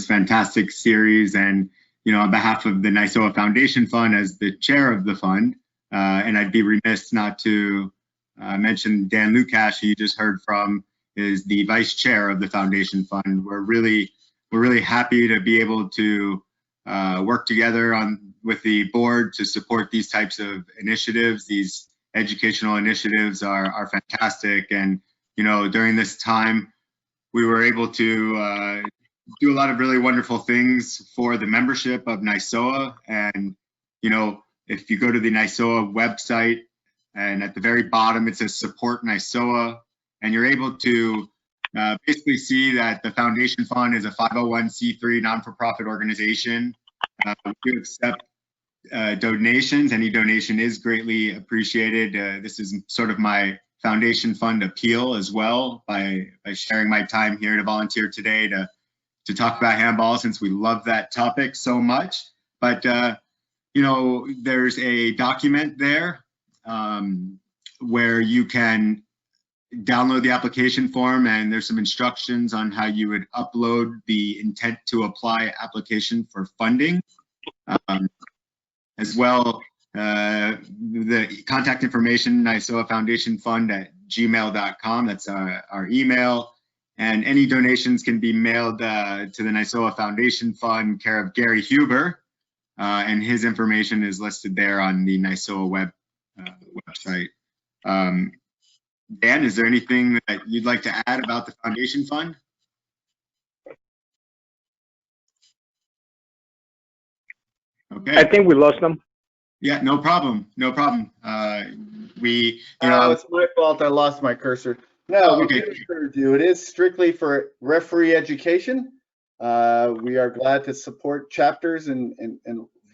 fantastic series. And, you know, on behalf of the NISOA Foundation Fund, as the chair of the fund, and I'd be remiss not to mention Dan Lukash, who you just heard from, is the vice chair of the Foundation Fund. We're really happy to be able to work together with the board to support these types of initiatives. These educational initiatives are fantastic, and you know, during this time, we were able to do a lot of really wonderful things for the membership of NISOA. And you know, if you go to the NISOA website, and at the very bottom it says support NISOA, and you're able to basically see that the Foundation Fund is a 501c3 non-for-profit organization. We do accept donations. Any donation is greatly appreciated. This is sort of my Foundation Fund appeal as well, by sharing my time here to volunteer today to talk about handball, since we love that topic so much. But you know, there's a document there where you can download the application form, and there's some instructions on how you would upload the intent to apply application for funding. As well, the contact information, NISOA Foundation Fund at gmail.com. That's our email. And any donations can be mailed to the NISOA Foundation Fund, care of Gary Huber. And his information is listed there on the NISOA website. Dan, is there anything that you'd like to add about the Foundation Fund? Okay. I think we lost them. Yeah, no problem. No problem. It's my fault. I lost my cursor. No, we do encourage you. It is strictly for referee education. We are glad to support chapters and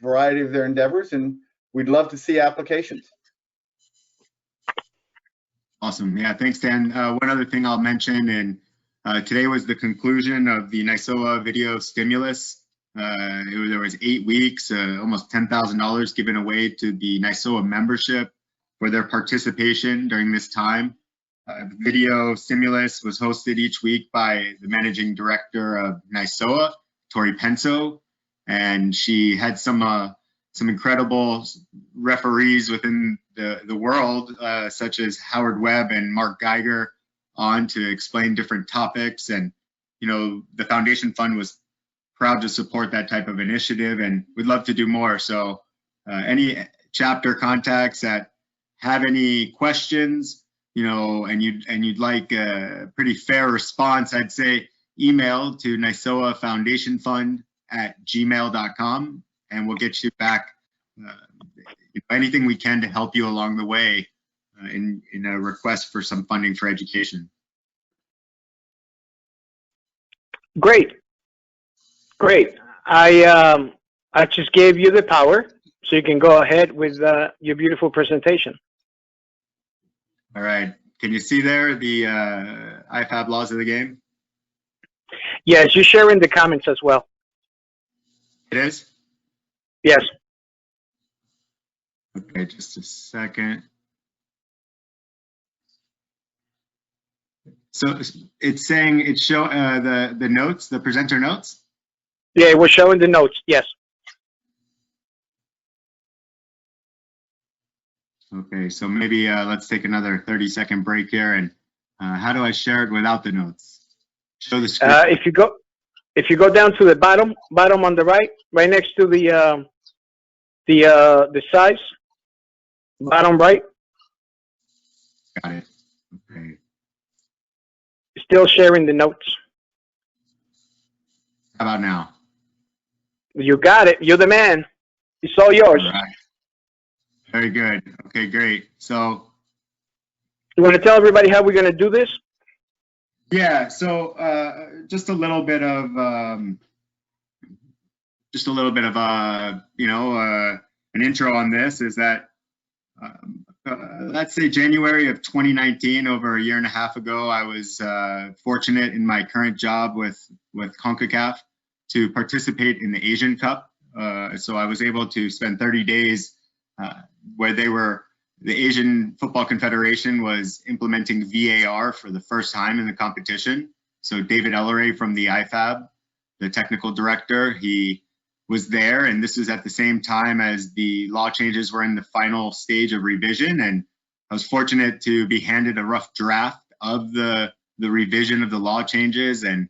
variety of their endeavors, and we'd love to see applications. Awesome. Yeah, thanks, Dan. One other thing I'll mention, and today was the conclusion of the NISOA video stimulus. There was 8 weeks, almost $10,000 given away to the NISOA membership for their participation during this time. The video stimulus was hosted each week by the managing director of NISOA, Tori Penso, and she had some incredible referees within the world, such as Howard Webb and Mark Geiger, on to explain different topics. And you know, the Foundation Fund was proud to support that type of initiative, and we'd love to do more. So any chapter contacts that have any questions, you know, and you'd like a pretty fair response, I'd say email to NISOA Foundation Fund at gmail.com, and we'll get you back anything we can to help you along the way in a request for some funding for education. Great. I just gave you the power, so you can go ahead with your beautiful presentation. All right. Can you see there the IFAB laws of the game? Yes, you're sharing the comments as well. It is? Yes. Okay, just a second. So it's saying it's show the notes, the presenter notes? Yeah, we're showing the notes, yes. Okay, so maybe let's take another 30-second break here. And how do I share it without the notes? Show the screen. If you go down to the bottom on the right next to the size, bottom right. Got it. Okay. Still sharing the notes. How about now? You got it. You're the man. It's all yours. All right. Very good. Okay, great. So you want to tell everybody how we're going to do this? Yeah. So just a little bit of an intro on this is that let's say January of 2019, over a year and a half ago, I was fortunate in my current job with CONCACAF to participate in the Asian Cup. So I was able to spend 30 days where the Asian Football Confederation was implementing VAR for the first time in the competition. So David Elleray from the IFAB, the technical director. He was there, and this was at the same time as the law changes were in the final stage of revision. And I was fortunate to be handed a rough draft of the revision of the law changes, and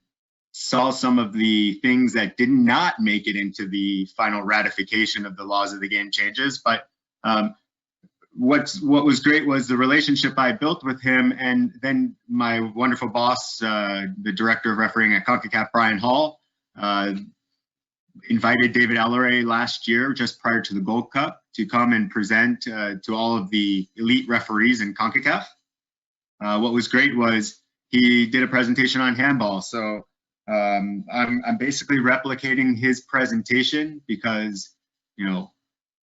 saw some of the things that did not make it into the final ratification of the laws of the game changes. But what was great was the relationship I built with him, and then my wonderful boss, the director of refereeing at CONCACAF, Brian Hall, invited David Elleray last year, just prior to the Gold Cup, to come and present to all of the elite referees in CONCACAF. What was great was he did a presentation on handball. So I'm basically replicating his presentation because, you know,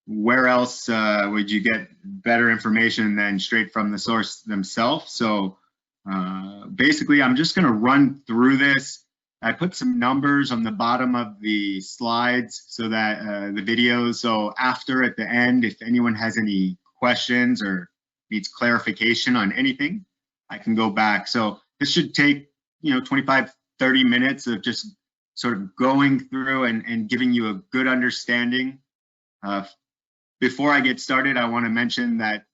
where else would you get better information than straight from the source themselves? So basically, I'm just going to run through this. I put some numbers on the bottom of the slides so that the videos, so after at the end, if anyone has any questions or needs clarification on anything, I can go back. So this should take, 25, 30 minutes of just sort of going through and giving you a good understanding. Before I get started, I want to mention that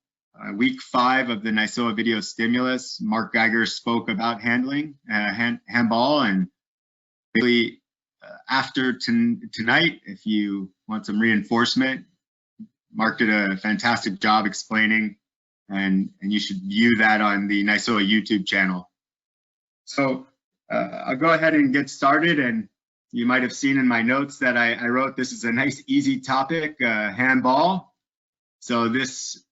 week 5 of the NISOA video stimulus, Mark Geiger spoke about handball, and really after tonight, if you want some reinforcement, Mark did a fantastic job explaining, and you should view that on the NISOA YouTube channel. So I'll go ahead and get started, and you might have seen in my notes that I wrote this is a nice easy topic, handball. So this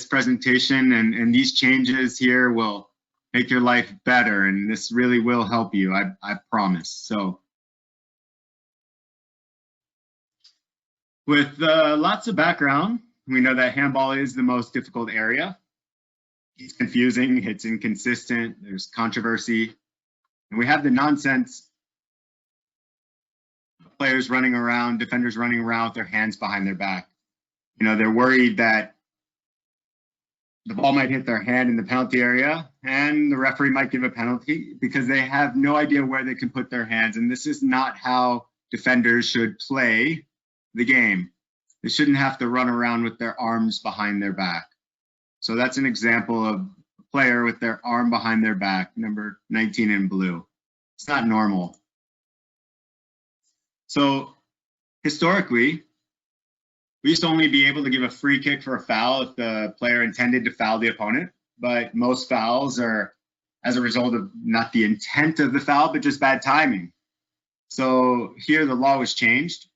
presentation and these changes here will make your life better, and this really will help you, I promise. So with lots of background, we know that handball is the most difficult area. It's confusing, it's inconsistent, there's controversy, and we have the nonsense players running around, defenders running around with their hands behind their back. They're worried that the ball might hit their hand in the penalty area and the referee might give a penalty because they have no idea where they can put their hands. And this is not how defenders should play the game. They shouldn't have to run around with their arms behind their back. So that's an example of a player with their arm behind their back, number 19 in blue. It's not normal. So historically, we used to only be able to give a free kick for a foul if the player intended to foul the opponent, but most fouls are as a result of not the intent of the foul, but just bad timing. So here the law was changed,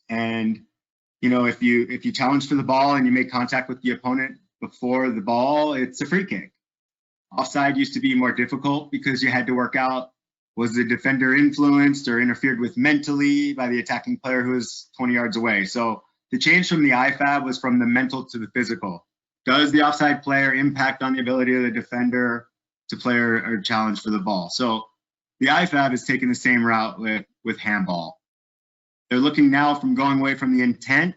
and if you challenge for the ball and you make contact with the opponent before the ball, it's a free kick. Offside used to be more difficult because you had to work out, was the defender influenced or interfered with mentally by the attacking player who was 20 yards away? So the change from the IFAB was from the mental to the physical. Does the offside player impact on the ability of the defender to play or challenge for the ball? So the IFAB is taking the same route with handball. They're looking now from going away from the intent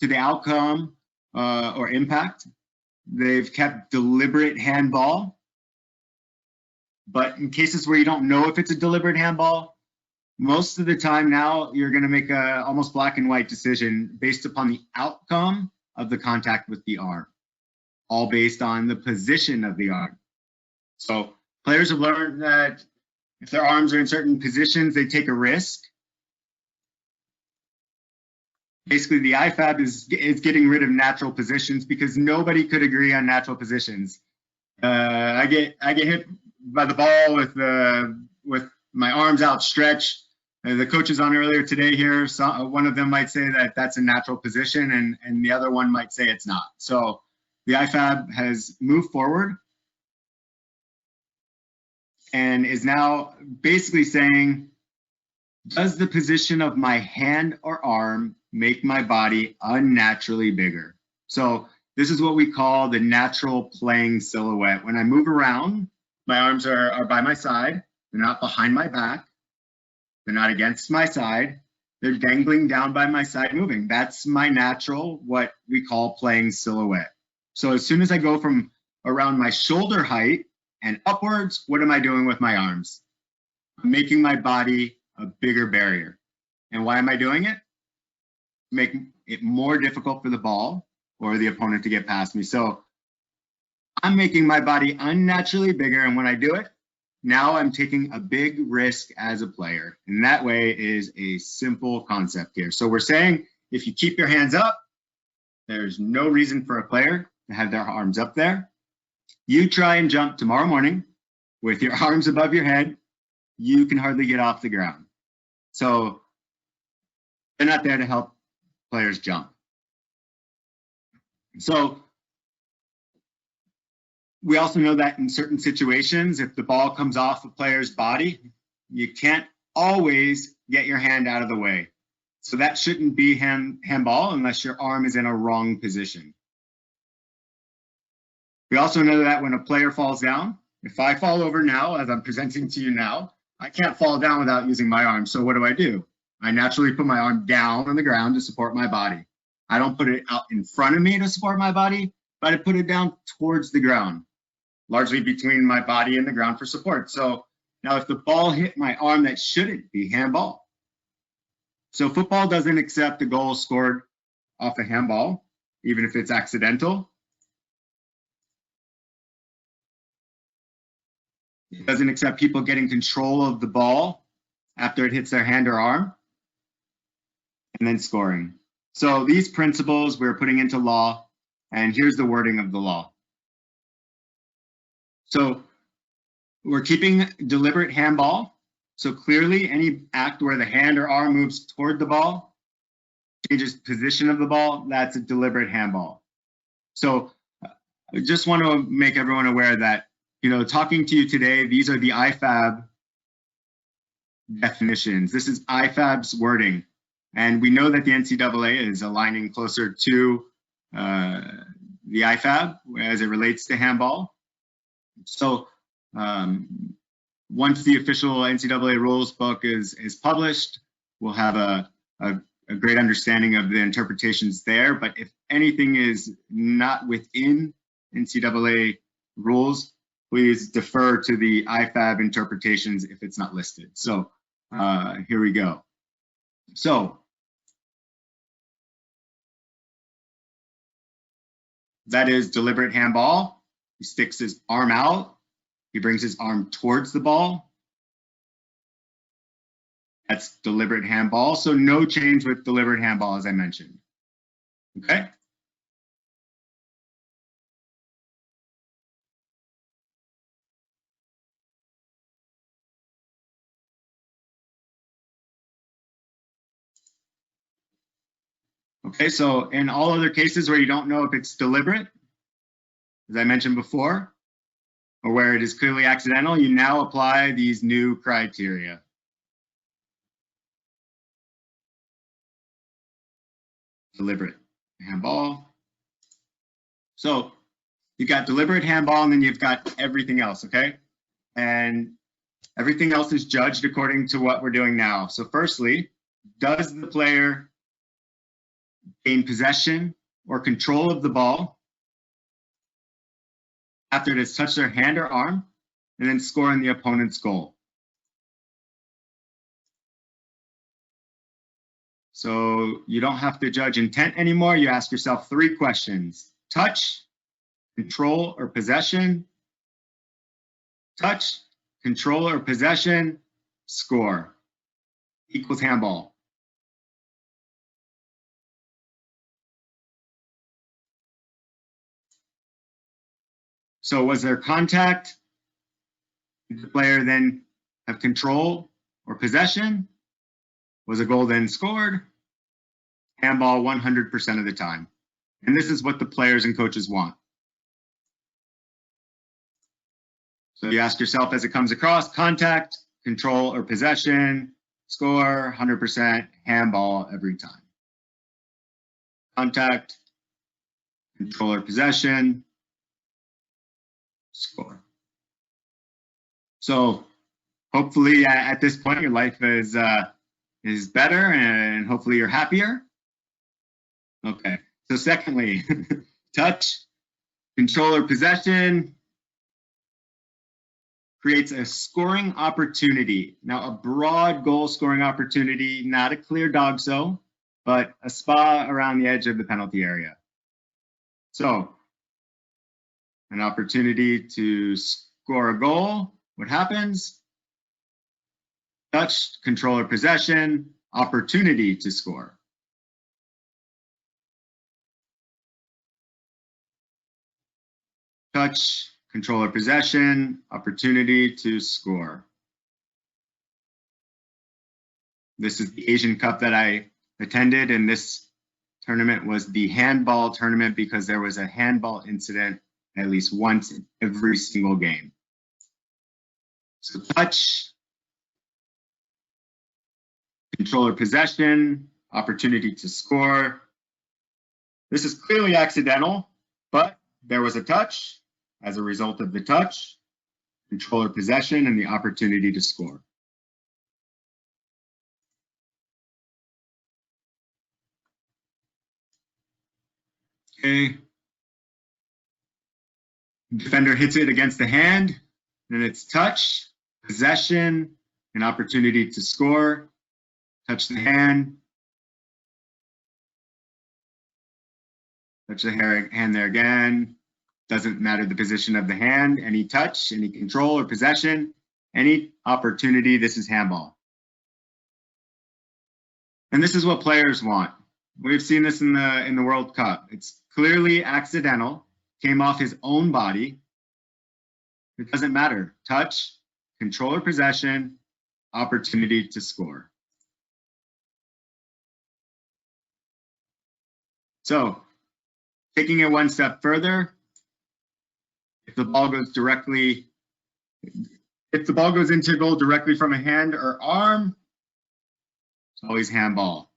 to the outcome or impact. They've kept deliberate handball. But in cases where you don't know if it's a deliberate handball, most of the time now you're going to make a almost black and white decision based upon the outcome of the contact with the arm, all based on the position of the arm. So players have learned that if their arms are in certain positions, they take a risk. Basically, the IFAB is getting rid of natural positions because nobody could agree on natural positions. I get hit by the ball with my arms outstretched. The coaches on earlier today here, one of them might say that that's a natural position, and the other one might say it's not. So the IFAB has moved forward and is now basically saying, does the position of my hand or arm make my body unnaturally bigger? So this is what we call the natural playing silhouette. When I move around, my arms are by my side. They're not behind my back. They're not against my side. They're dangling down by my side moving. That's my natural, what we call playing silhouette. So as soon as I go from around my shoulder height and upwards, what am I doing with my arms? I'm making my body a bigger barrier. And why am I doing it? Make it more difficult for the ball or the opponent to get past me. So I'm making my body unnaturally bigger, and when I do it, now I'm taking a big risk as a player. And that way is a simple concept here. So we're saying if you keep your hands up, there's no reason for a player to have their arms up there. You try and jump tomorrow morning with your arms above your head, you can hardly get off the ground. So they're not there to help players jump. So we also know that in certain situations, if the ball comes off a player's body, you can't always get your hand out of the way. So that shouldn't be handball unless your arm is in a wrong position. We also know that when a player falls down, if I fall over now, as I'm presenting to you now, I can't fall down without using my arm. So what do? I naturally put my arm down on the ground to support my body. I don't put it out in front of me to support my body, but I put it down towards the ground, largely between my body and the ground for support. So now if the ball hit my arm, that shouldn't be handball. So football doesn't accept a goal scored off a handball, even if it's accidental. It doesn't accept people getting control of the ball after it hits their hand or arm and then scoring. So these principles we're putting into law, and here's the wording of the law. So we're keeping deliberate handball. So clearly any act where the hand or arm moves toward the ball, changes position of the ball, that's a deliberate handball. So I just want to make everyone aware that, talking to you today, these are the IFAB definitions. This is IFAB's wording. And we know that the NCAA is aligning closer to the IFAB as it relates to handball. So once the official NCAA rules book is published, we'll have a great understanding of the interpretations there. But if anything is not within NCAA rules, please defer to the IFAB interpretations if it's not listed. So here we go. So that is deliberate handball. He sticks his arm out. He brings his arm towards the ball. That's deliberate handball. So no change with deliberate handball, as I mentioned. Okay. Okay, so in all other cases where you don't know if it's deliberate, as I mentioned before, or where it is clearly accidental, you now apply these new criteria. Deliberate handball. So you've got deliberate handball, and then you've got everything else, okay? And everything else is judged according to what we're doing now. So firstly, does the player gain possession or control of the ball after it has touched their hand or arm and then score in the opponent's goal? So you don't have to judge intent anymore. You ask yourself 3 questions: touch, control, or possession. Touch, control, or possession, score. Equals handball. So was there contact? Did the player then have control or possession? Was a goal then scored? Handball 100% of the time. And this is what the players and coaches want. So you ask yourself as it comes across: contact, control, or possession, score, 100%, handball every time. Contact, control, or possession, score. So hopefully at this point your life is better, and hopefully you're happier. Okay, so secondly, touch, control, or possession, creates a scoring opportunity. Now, a broad goal scoring opportunity, not a clear dogso, but a spa around the edge of the penalty area. So, an opportunity to score a goal. What happens? Touch, controller possession, opportunity to score. Touch, controller possession, opportunity to score. This is the Asian Cup that I attended, and this tournament was the handball tournament because there was a handball incident at least once in every single game. So touch, controller possession, opportunity to score. This is clearly accidental, but there was a touch. As a result of the touch, controller possession, and the opportunity to score. Okay. Defender hits it against the hand, and it's touch, possession, an opportunity to score. Touch the hand. Touch the hand there again. Doesn't matter the position of the hand, any touch, any control or possession, any opportunity, this is handball. And this is what players want. We've seen this in the World Cup. It's clearly accidental, came off his own body. It doesn't matter. Touch, control or possession, opportunity to score. So, taking it one step further, if the ball goes into goal directly from a hand or arm, it's always handball.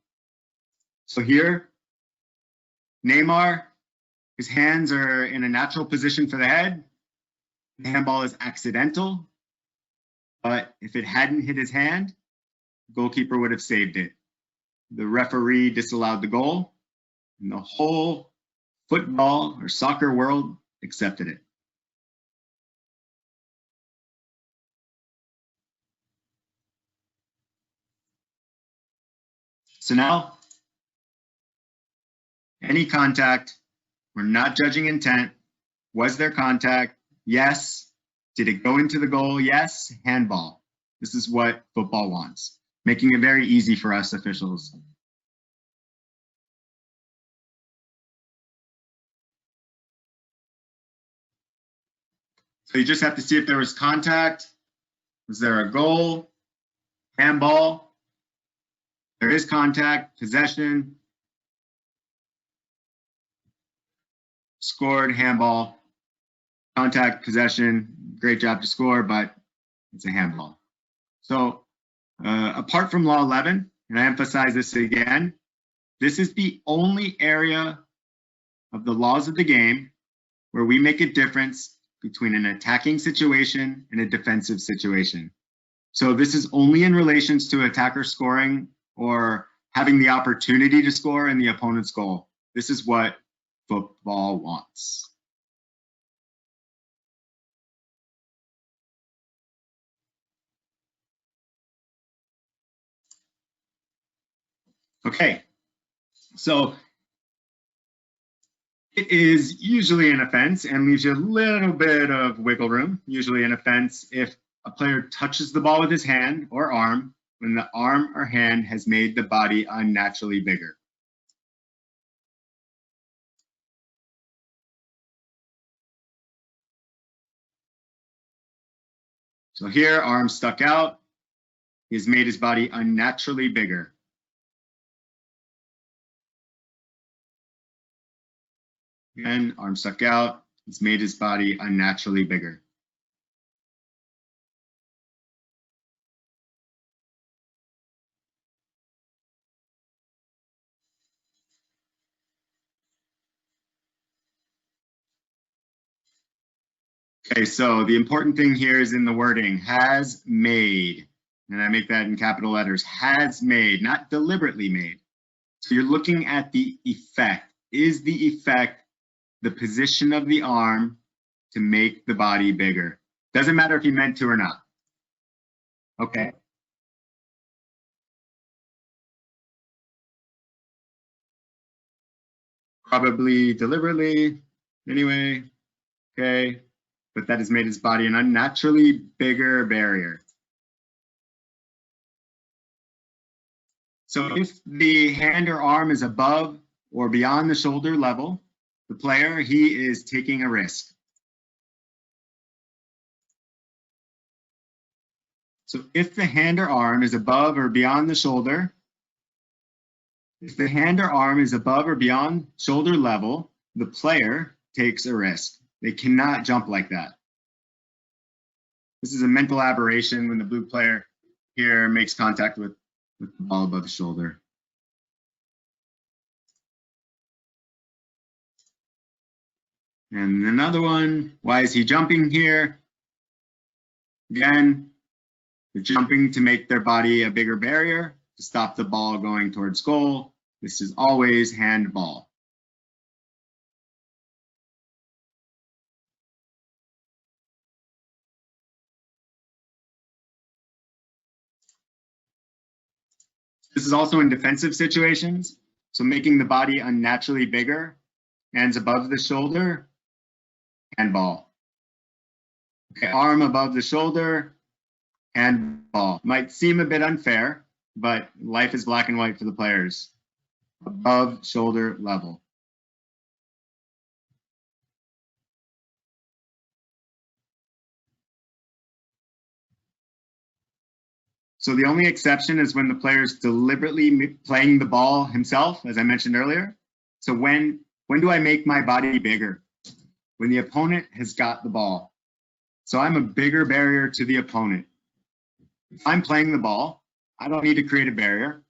So here, Neymar, his hands are in a natural position for the head. The handball is accidental, but if it hadn't hit his hand, the goalkeeper would have saved it. The referee disallowed the goal, and the whole football or soccer world accepted it. So now, any contact, we're not judging intent. Was there contact? Yes. Did it go into the goal? Yes. Handball. This is what football wants, making it very easy for us officials. So you just have to see if there was contact. Was there a goal? Handball. There is contact, possession, scored, handball, contact, possession, great job to score, but it's a handball. So apart from Law 11, and I emphasize this again, this is the only area of the laws of the game where we make a difference between an attacking situation and a defensive situation. So this is only in relations to attacker scoring or having the opportunity to score in the opponent's goal. This is what football wants. Okay, so it is usually an offense and leaves you a little bit of wiggle room, usually an offense if a player touches the ball with his hand or arm when the arm or hand has made the body unnaturally bigger. So here, arm stuck out, he's made his body unnaturally bigger. Again, arm stuck out, he's made his body unnaturally bigger. Okay, so the important thing here is in the wording, has made, and I make that in capital letters, has made, not deliberately made. So you're looking at the effect. Is the effect the position of the arm to make the body bigger? Doesn't matter if he meant to or not. Okay. Probably deliberately, anyway, okay. But that has made his body an unnaturally bigger barrier. So if the hand or arm is above or beyond the shoulder level, the player, he is taking a risk. So if the hand or arm is above or beyond the shoulder, if the hand or arm is above or beyond shoulder level, the player takes a risk. They cannot jump like that. This is a mental aberration when the blue player here makes contact with the ball above the shoulder. And another one, why is he jumping here? Again, they're jumping to make their body a bigger barrier to stop the ball going towards goal. This is always handball. This is also in defensive situations. So making the body unnaturally bigger, hands above the shoulder, handball. Okay, arm above the shoulder, handball. Might seem a bit unfair, but life is black and white for the players. Above shoulder level. So the only exception is when the player is deliberately playing the ball himself, as I mentioned earlier. So when do I make my body bigger? When the opponent has got the ball. So I'm a bigger barrier to the opponent. If I'm playing the ball, I don't need to create a barrier.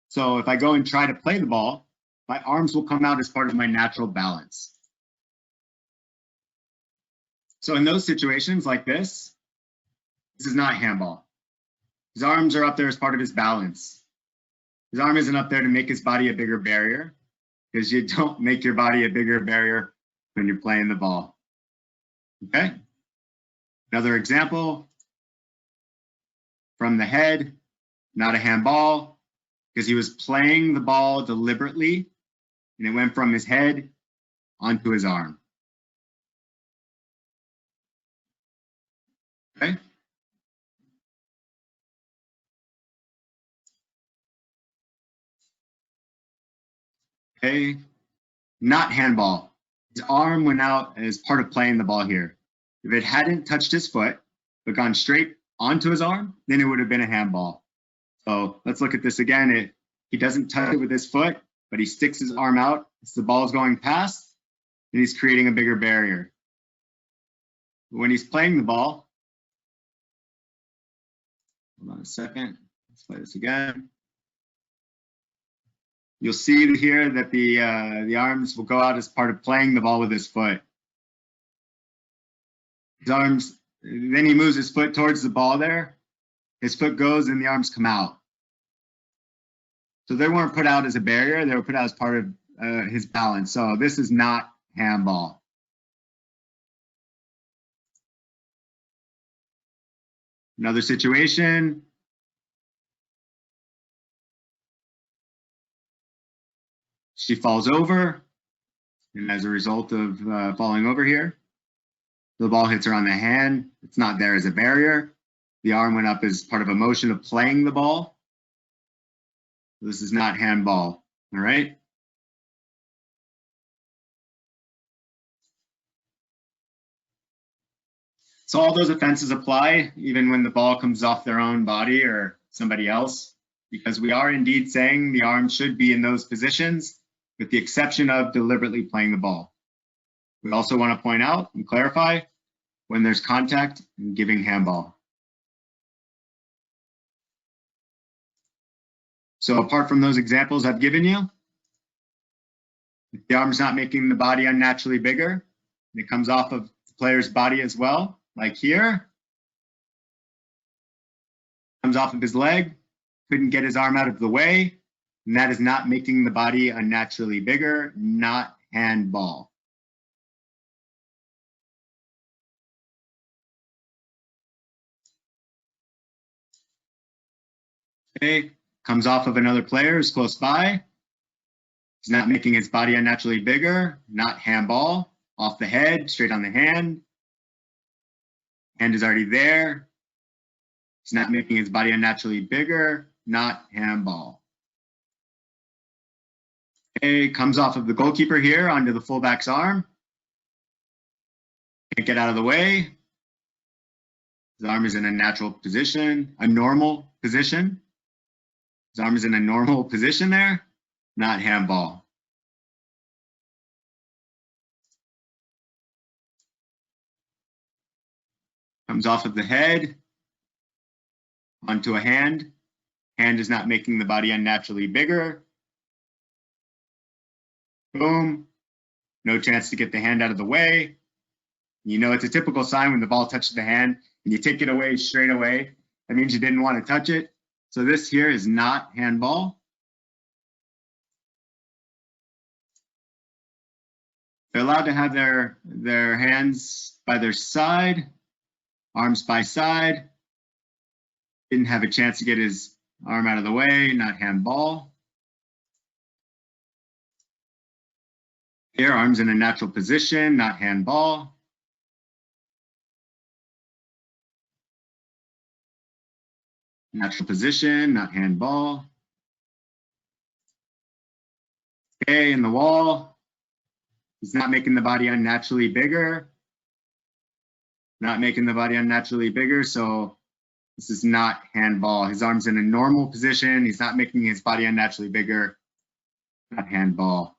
So if I go and try to play the ball, my arms will come out as part of my natural balance. So in those situations like this is not handball. His arms are up there as part of his balance. His arm isn't up there to make his body a bigger barrier, because you don't make your body a bigger barrier when you're playing the ball. Okay? Another example from the head, not a handball, because he was playing the ball deliberately and it went from his head onto his arm. Okay? Okay, not handball. His arm went out as part of playing the ball here. If it hadn't touched his foot, but gone straight onto his arm, then it would have been a handball. So let's look at this again. He doesn't touch it with his foot, but he sticks his arm out as the ball is going past, and he's creating a bigger barrier. When he's playing the ball, hold on a second, let's play this again. You'll see here that the arms will go out as part of playing the ball with his foot. His arms, then he moves his foot towards the ball there. His foot goes and the arms come out. So they weren't put out as a barrier, they were put out as part of his balance. So this is not handball. Another situation. She falls over, and as a result of falling over here, the ball hits her on the hand. It's not there as a barrier. The arm went up as part of a motion of playing the ball. This is not handball, all right? So all those offenses apply, even when the ball comes off their own body or somebody else, because we are indeed saying the arm should be in those positions, with the exception of deliberately playing the ball. We also want to point out and clarify when there's contact and giving handball. So apart from those examples I've given you, if the arm's not making the body unnaturally bigger, and it comes off of the player's body as well, like here, comes off of his leg, couldn't get his arm out of the way, and that is not making the body unnaturally bigger, not handball. Okay, comes off of another player who's close by. He's not making his body unnaturally bigger, not handball. Off the head, straight on the hand. Hand is already there. He's not making his body unnaturally bigger, not handball. Okay, comes off of the goalkeeper here onto the fullback's arm. Can't get out of the way. His arm is in a natural position, a normal position. His arm is in a normal position there, not handball. Comes off of the head onto a hand. Hand is not making the body unnaturally bigger. Boom. No chance to get the hand out of the way. You know, it's a typical sign when the ball touches the hand and you take it away straight away. That means you didn't want to touch it. So this here is not handball. They're allowed to have their hands by their side, arms by side. Didn't have a chance to get his arm out of the way, not handball. Here, arms in a natural position, not handball. Natural position, not handball. Okay, in the wall. He's not making the body unnaturally bigger. Not making the body unnaturally bigger, so this is not handball. His arm's in a normal position. He's not making his body unnaturally bigger. Not handball.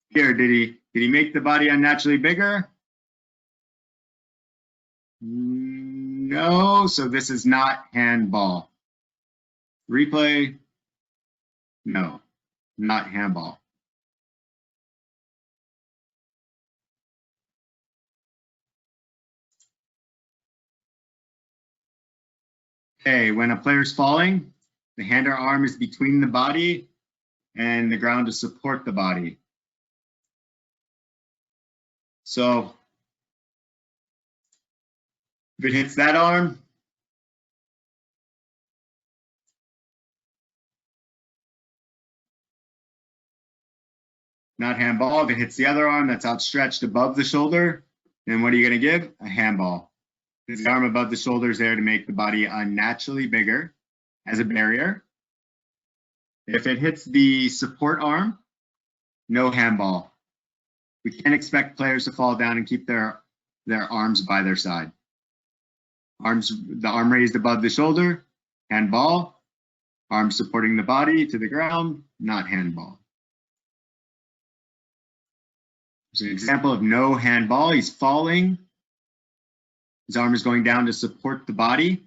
Here, did he make the body unnaturally bigger? No, so this is not handball. Replay. No, not handball. Okay, when a player's falling, the hand or arm is between the body and the ground to support the body. So if it hits that arm, not handball. If it hits the other arm that's outstretched above the shoulder, then what are you going to give? A handball. The arm above the shoulder is there to make the body unnaturally bigger as a barrier. If it hits the support arm, no handball. We can't expect players to fall down and keep their arms by their side. The arm raised above the shoulder, handball. Arm supporting the body to the ground, not handball. There's an example of no handball. He's falling. His arm is going down to support the body.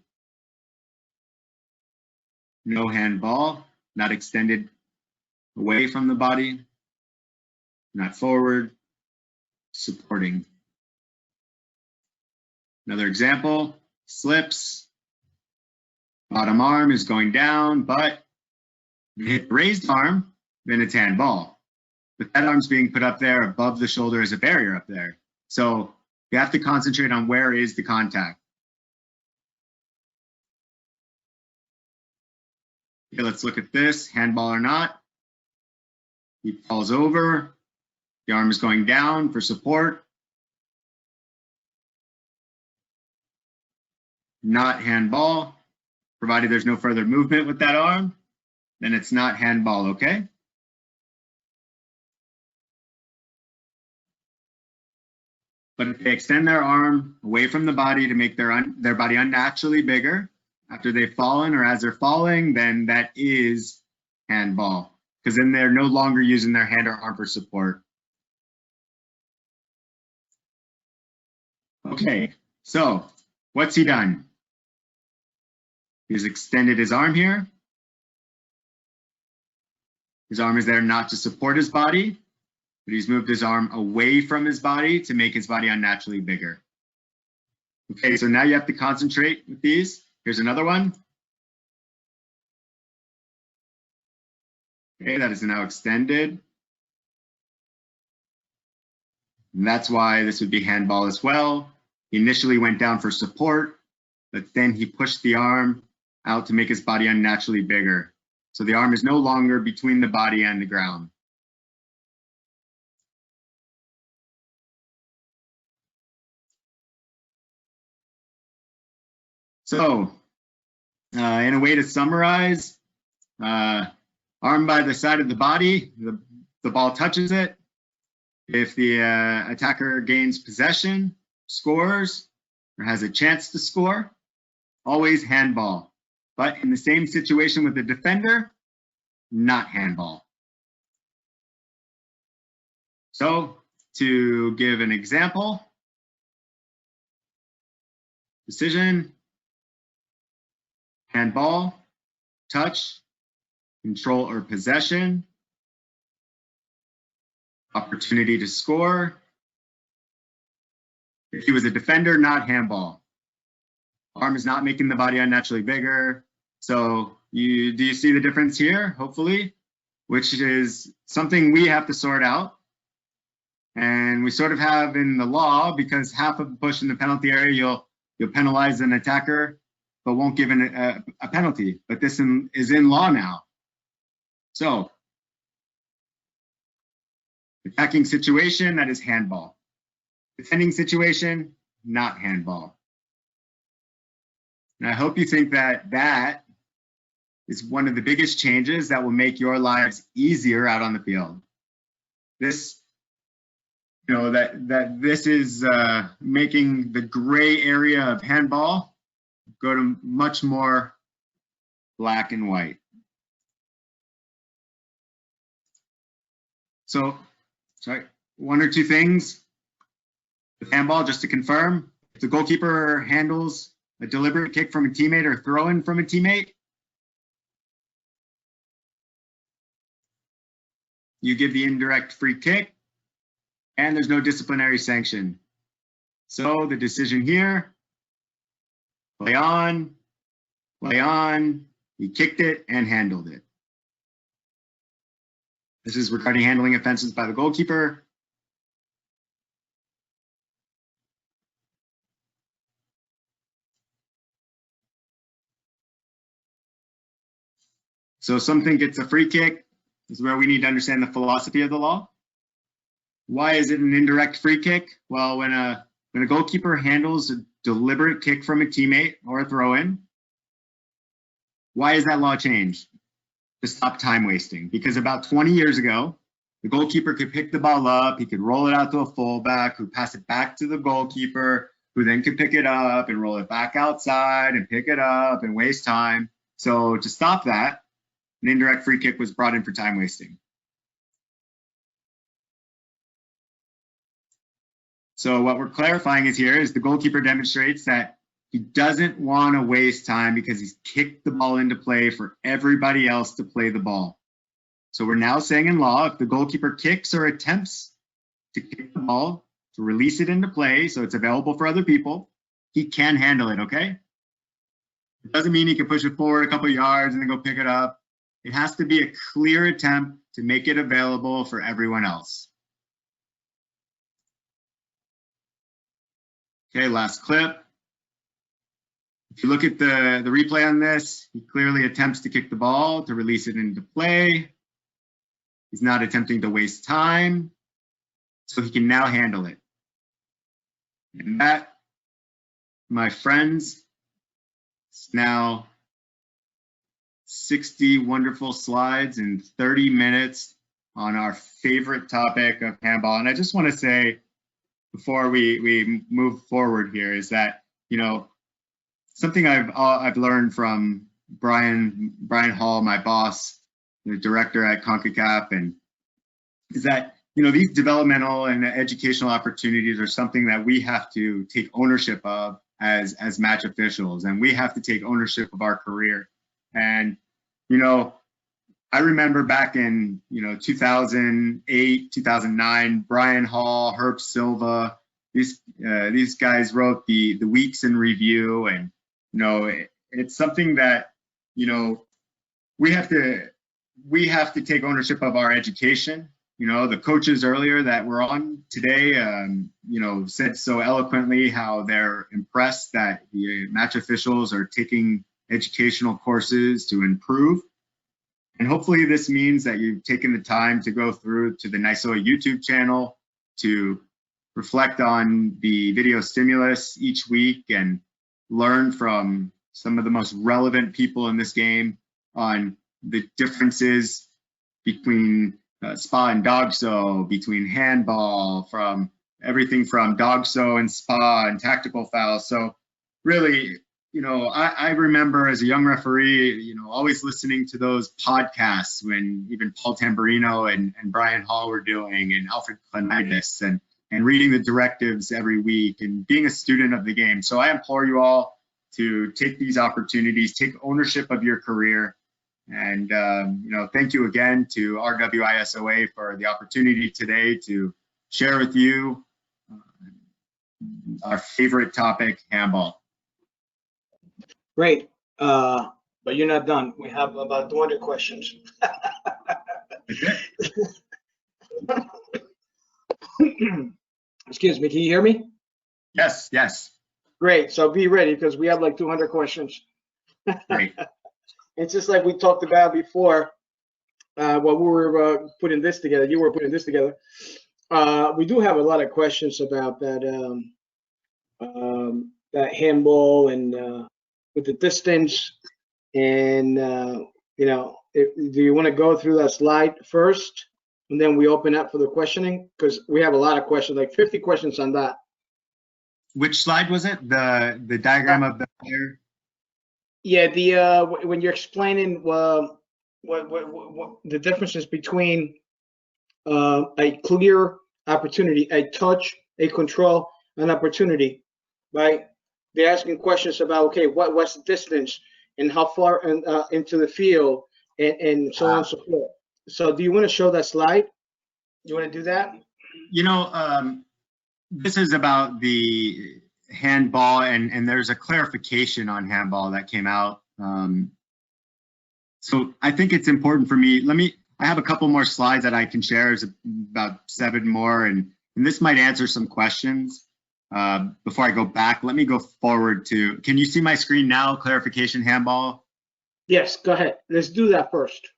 No handball, not extended away from the body, not forward, supporting. Another example, slips. Bottom arm is going down, but if you hit the raised arm, then it's handball. But that arm's being put up there above the shoulder as a barrier up there. So you have to concentrate on where is the contact. Okay, let's look at this, handball or not. He falls over, the arm is going down for support. Not handball, provided there's no further movement with that arm, then it's not handball, okay? But if they extend their arm away from the body to make their body unnaturally bigger after they've fallen or as they're falling, then that is handball, because then they're no longer using their hand or arm for support. Okay, so what's he done? He's extended his arm here. His arm is there not to support his body, but he's moved his arm away from his body to make his body unnaturally bigger. Okay, so now you have to concentrate with these. Here's another one. Okay, that is now extended. And that's why this would be handball as well. He initially went down for support, but then he pushed the arm out to make his body unnaturally bigger. So the arm is no longer between the body and the ground. So, in a way to summarize, arm by the side of the body, the ball touches it. If the attacker gains possession, scores, or has a chance to score, always handball. But in the same situation with the defender, not handball. So, to give an example, decision, handball, touch, control or possession, opportunity to score. If he was a defender, not handball. Arm is not making the body unnaturally bigger. So do you see the difference here? Hopefully, which is something we have to sort out. And we sort of have in the law, because half of the push in the penalty area, you'll penalize an attacker, but won't give a penalty. But this is in law now. So, attacking situation, that is handball. Defending situation, not handball. And I hope you think that that is one of the biggest changes that will make your lives easier out on the field. This, that this is making the gray area of handball go to much more black and white. So, sorry, one or two things with handball, just to confirm. If the goalkeeper handles a deliberate kick from a teammate or throw-in from a teammate, you give the indirect free kick, and there's no disciplinary sanction. So the decision here, play on, he kicked it and handled it. This is regarding handling offenses by the goalkeeper. So something gets a free kick. This is where we need to understand the philosophy of the law. Why is it an indirect free kick? Well, when a goalkeeper handles a deliberate kick from a teammate or a throw-in, why is that law changed? To stop time wasting. Because about 20 years ago, the goalkeeper could pick the ball up, he could roll it out to a fullback, who pass it back to the goalkeeper, who then could pick it up and roll it back outside and pick it up and waste time. So to stop that, an indirect free kick was brought in for time wasting. So what we're clarifying is here is the goalkeeper demonstrates that he doesn't want to waste time because he's kicked the ball into play for everybody else to play the ball. So we're now saying in law, if the goalkeeper kicks or attempts to kick the ball, to release it into play so it's available for other people, he can handle it, okay? It doesn't mean he can push it forward a couple of yards and then go pick it up. It has to be a clear attempt to make it available for everyone else. Okay, last clip. If you look at the replay on this, he clearly attempts to kick the ball to release it into play. He's not attempting to waste time, so he can now handle it. And that, my friends, is now 60 wonderful slides in 30 minutes on our favorite topic of handball. And I just want to say, before we move forward here, is that, something I've learned from Brian Hall, my boss, the director at CONCACAF, and is that, these developmental and educational opportunities are something that we have to take ownership of as match officials, and we have to take ownership of our career. And, I remember back in, 2008, 2009, Brian Hall, Herb Silva, these guys wrote the weeks in review, and, it's something that, we have to take ownership of our education. The coaches earlier that were on today, said so eloquently how they're impressed that the match officials are taking educational courses to improve. And hopefully this means that you've taken the time to go through to the NISOA YouTube channel to reflect on the video stimulus each week and learn from some of the most relevant people in this game on the differences between spa and dogso, between handball, from everything from dogso and spa and tactical fouls. So really, you know, I remember as a young referee, you know, always listening to those podcasts when even Paul Tamburino and Brian Hall were doing, and Alfred Klenitis, and reading the directives every week and being a student of the game. So I implore you all to take these opportunities, take ownership of your career. And, you know, thank you again to RWISOA for the opportunity today to share with you our favorite topic, handball. Great, but you're not done. We have about 200 questions. Excuse me, can you hear me? Yes, yes. Great, so be ready because we have like 200 questions. Great. It's just like we talked about before while we were putting this together, you were putting this together. We do have a lot of questions about that that handball and with the distance. And, you know, do you want to go through that slide first? And then we open up for the questioning, because we have a lot of questions, like 50 questions on that. Which slide was it? The diagram of the player? Yeah, the when you're explaining what the differences between a clear opportunity, a touch, a control, an opportunity, right? They're asking questions about, okay, what's the distance and how far into the field and so on and so forth. So do you want to show that slide? You want to do that? You know, this is about the handball, and there's a clarification on handball that came out. So I think it's important for me. I have a couple more slides that I can share. There's about 7 more, and this might answer some questions. Before I go back, let me go forward to, can you see my screen now? Clarification handball? Yes, go ahead. Let's do that first.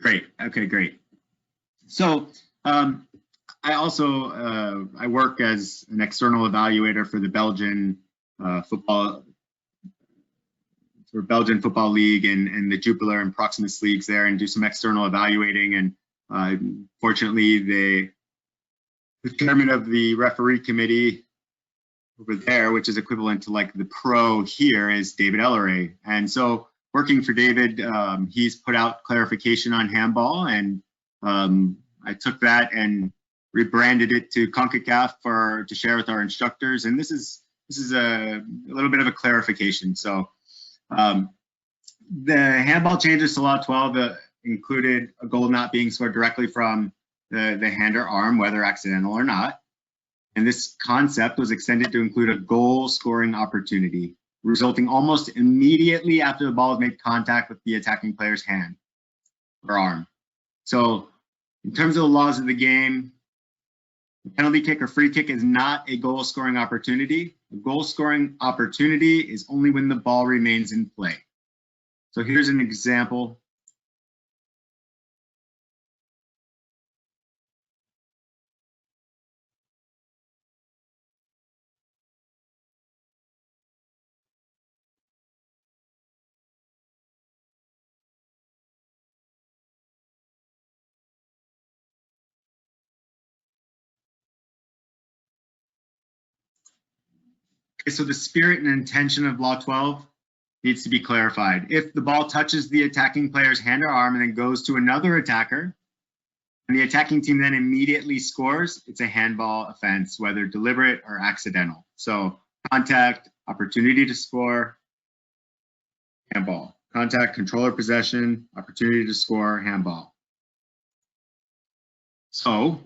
Great. Okay, great. So I also I work as an external evaluator for the Belgian football league and the Jupiler and Proximus leagues there, and do some external evaluating. And fortunately, the chairman of the referee committee over there, which is equivalent to like the pro here, is David Elleray. And so working for David, he's put out clarification on handball, and I took that and rebranded it to CONCACAF to share with our instructors. And this is a little bit of a clarification. So the handball changes to Law 12 included a goal not being scored directly from the hand or arm, whether accidental or not. And this concept was extended to include a goal scoring opportunity, resulting almost immediately after the ball has made contact with the attacking player's hand or arm. So in terms of the laws of the game, a penalty kick or free kick is not a goal scoring opportunity. A goal scoring opportunity is only when the ball remains in play. So here's an example. Okay, so the spirit and intention of Law 12 needs to be clarified. If the ball touches the attacking player's hand or arm and then goes to another attacker, and the attacking team then immediately scores, it's a handball offense, whether deliberate or accidental. So contact, opportunity to score, handball. Contact, controller possession, opportunity to score, handball. So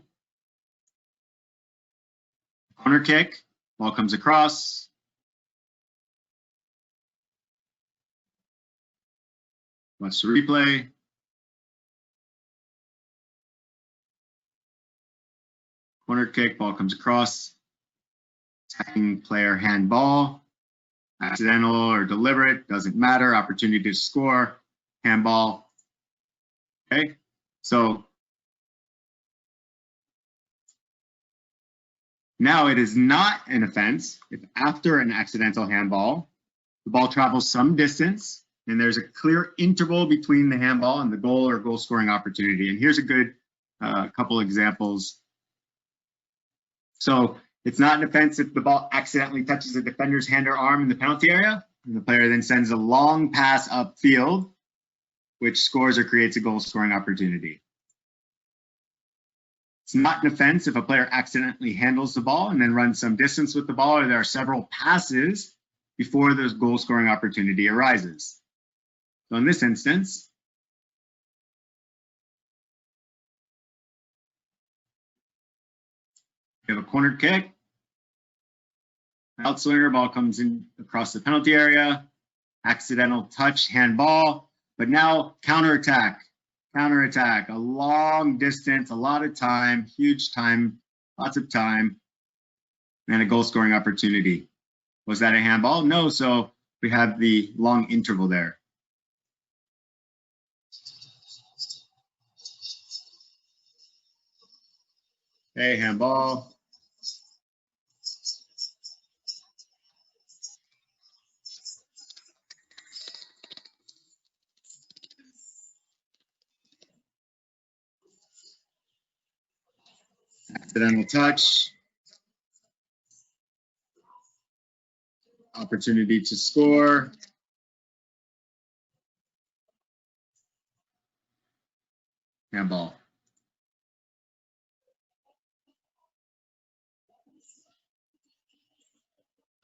corner kick, ball comes across. Watch the replay. Corner kick, ball comes across. Attacking player handball. accidental or deliberate, doesn't matter. Opportunity to score, handball. Okay, so now it is not an offense if after an accidental handball, the ball travels some distance and there's a clear interval between the handball and the goal or goal scoring opportunity. And here's a good couple examples. So it's not an offense if the ball accidentally touches a defender's hand or arm in the penalty area, and the player then sends a long pass upfield, which scores or creates a goal scoring opportunity. It's not an offense if a player accidentally handles the ball and then runs some distance with the ball, or there are several passes before the goal scoring opportunity arises. So in this instance, we have a corner kick. Outswinger, ball comes in across the penalty area, accidental touch, handball, but now counterattack, a long distance, a lot of time, huge time, lots of time, and a goal scoring opportunity. Was that a handball? No, so we have the long interval there. Okay, handball. Accidental touch. Opportunity to score. Handball.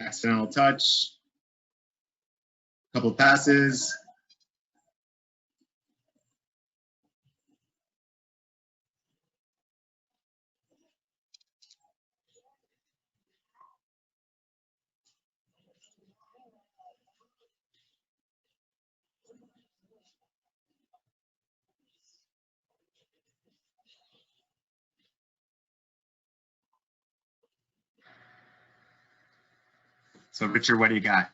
Accidental touch. Couple passes. So Richard, what do you got?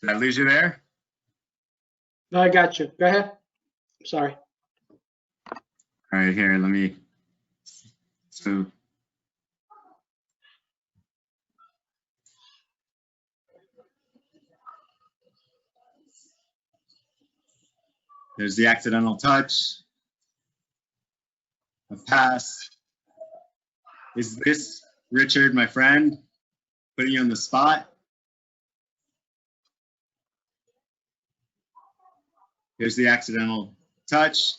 Did I lose you there? No, I got you. Go ahead. Sorry. All right, here, let me, so. There's the accidental touch, a pass. Is this Richard, my friend, putting you on the spot? Here's the accidental touch.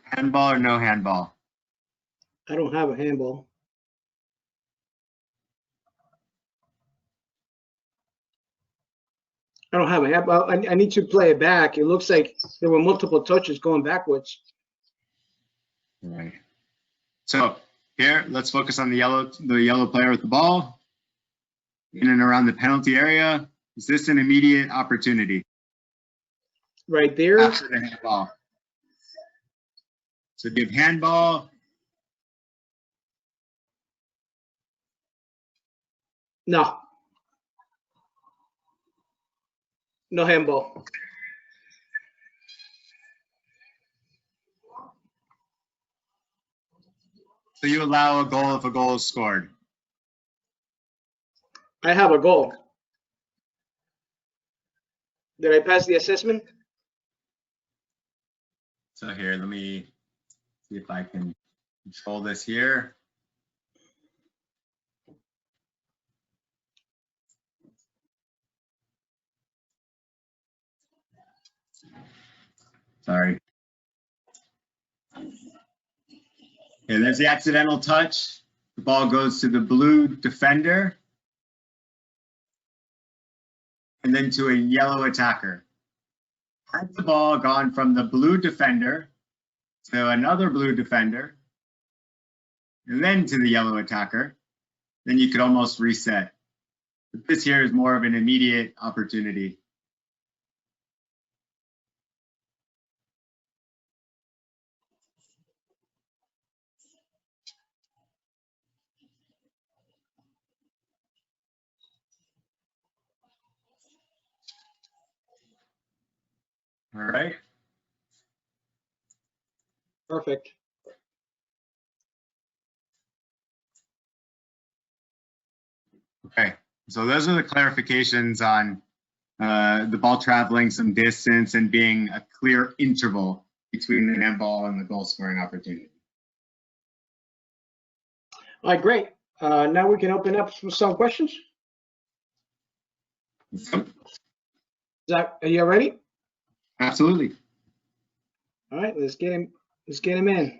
Handball or no handball? I don't have a handball. I don't have a handball. I need to play it back. It looks like there were multiple touches going backwards. Right. So here, let's focus on the yellow player with the ball in and around the penalty area. Is this an immediate opportunity? Right there. After the handball. So give handball. No. No handball. So you allow a goal if a goal is scored. I have a goal. Did I pass the assessment? So here, let me see if I can control this here. Sorry. Okay, there's the accidental touch. The ball goes to the blue defender and then to a yellow attacker. had the ball gone from the blue defender to another blue defender, and then to the yellow attacker, then you could almost reset. But this here is more of an immediate opportunity. All right. Perfect. Okay, so those are the clarifications on the ball traveling some distance and being a clear interval between the handball and the goal scoring opportunity. All right, great. Now we can open up for some questions. Zach, are you ready? Absolutely. All right, let's get him in.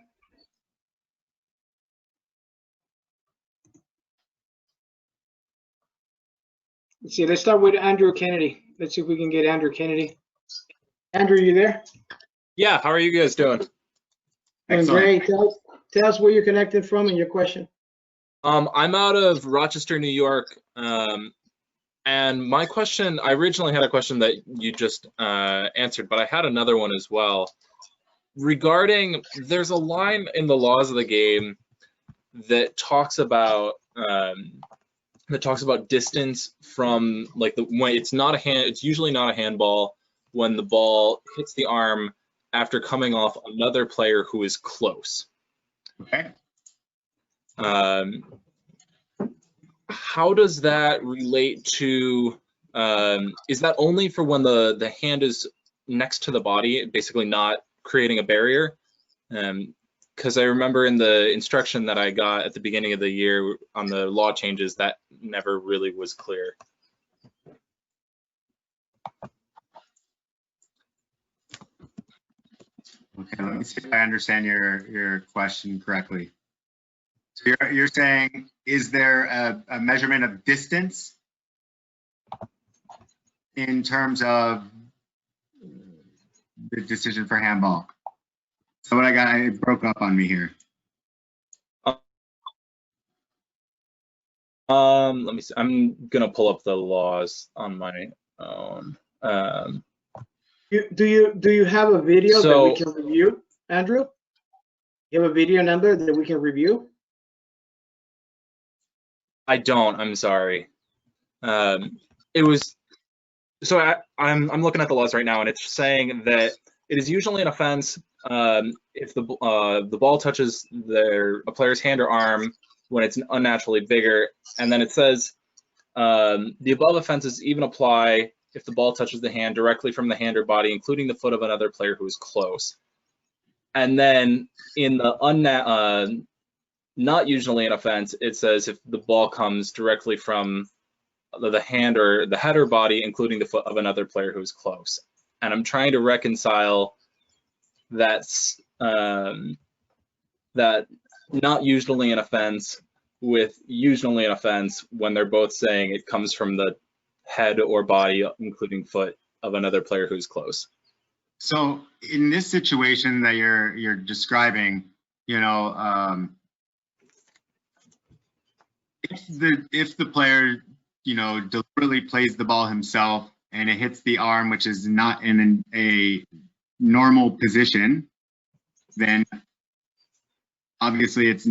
Let's see, let's start with Andrew Kennedy. Let's see if we can get Andrew Kennedy. Andrew, you there? Yeah, how are you guys doing? Doing great. Tell us where you're connected from and your question. I'm out of Rochester, New York, and my question, I originally had a question that you just answered, but I had another one as well. Regarding, there's a line in the laws of the game that talks about distance from, like, when it's not a hand, it's usually not a handball when the ball hits the arm after coming off another player who is close. Okay. How does that relate to, is that only for when the hand is next to the body, basically not creating a barrier? Because I remember in the instruction that I got at the beginning of the year on the law changes, that never really was clear. Okay, let me see if I understand your question correctly. So you're saying, is there a measurement of distance in terms of the decision for handball? So what I got, it broke up on me here. Let me see. I'm gonna pull up the laws on my own. Do you have a video that we can review, Andrew? You have a video number that we can review? I don't. I'm sorry. It was. So I'm looking at the laws right now, and it's saying that it is usually an offense if the ball touches a player's hand or arm when it's unnaturally bigger, and then it says the above offenses even apply if the ball touches the hand directly from the hand or body, including the foot of another player who is close. And then in the not usually an offense, it says if the ball comes directly from the hand or the head or body, including the foot of another player who is close. And I'm trying to reconcile that not usually an offense with usually an offense when they're both saying it comes from the head or body, including foot of another player who's close. So in this situation that you're describing, you know, if the player, you know, deliberately plays the ball himself and it hits the arm, which is not in a normal position, then obviously it's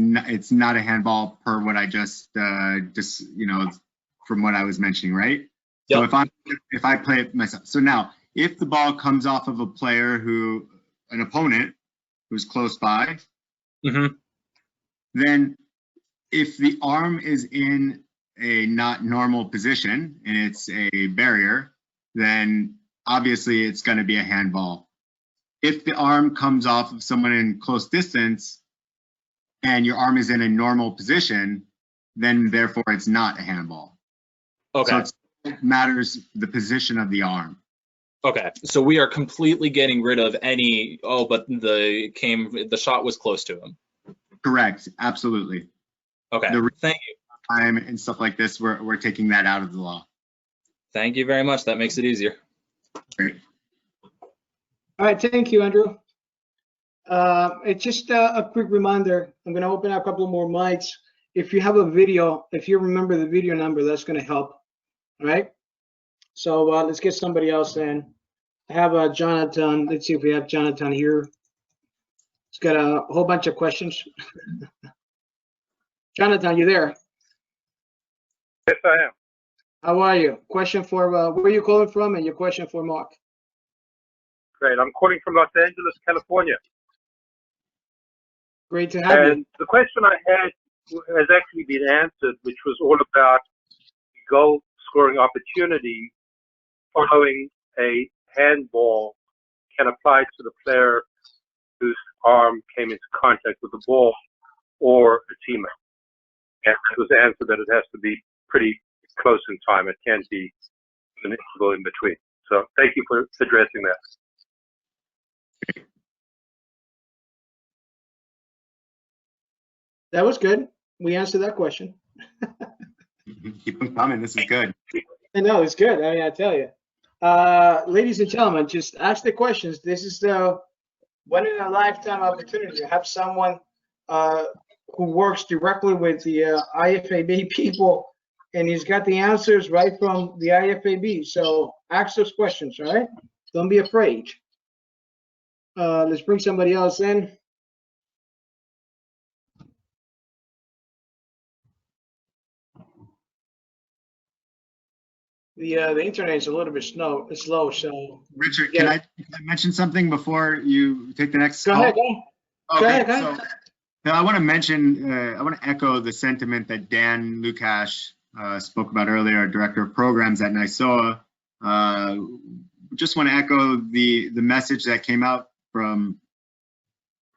not a handball per what I just you know, from what I was mentioning, right? Yep. So if I play it myself, so now if the ball comes off of a player an opponent who's close by, then if the arm is in a not normal position and it's a barrier, then obviously it's going to be a handball. If the arm comes off of someone in close distance and your arm is in a normal position, then therefore it's not a handball. Okay. So it matters the position of the arm. Okay, so we are completely getting rid of any, but the shot was close to him. Correct, absolutely. Okay, thank you. Time and stuff like this, we're taking that out of the law. Thank you very much. That makes it easier. Great. All right, thank you, Andrew. It's just a quick reminder. I'm going to open up a couple more mics. If you have a video, if you remember the video number, that's going to help. All right. So let's get somebody else in. I have Jonathan. Let's see if we have Jonathan here. He's got a whole bunch of questions. Jonathan, you there? Yes, I am. How are you? Question for where are you calling from, and your question for Mark? Great. I'm calling from Los Angeles, California. Great to have you. And the question I had has actually been answered, which was all about goal scoring opportunity following a handball can apply to the player whose arm came into contact with the ball or a teammate. And it was answered that it has to be pretty close in time. It can't be an interval in between. So thank you for addressing that. That was good. We answered that question. Keep them coming. This is good. I know, it's good. I mean, I tell you. Ladies and gentlemen, just ask the questions. This is the one in a lifetime opportunity to have someone who works directly with the IFAB people, and he's got the answers right from the IFAB. So ask those questions, all right? Don't be afraid. Let's bring somebody else in. The internet is a little bit slow, so. Richard, Yeah. can I mention something before you take the next Go call? ahead, go ahead. Okay, Go ahead, go ahead. so I want to mention, I want to echo the sentiment that Dan Lukash spoke about earlier, our director of programs at NISOA. Just want to echo the message that came out from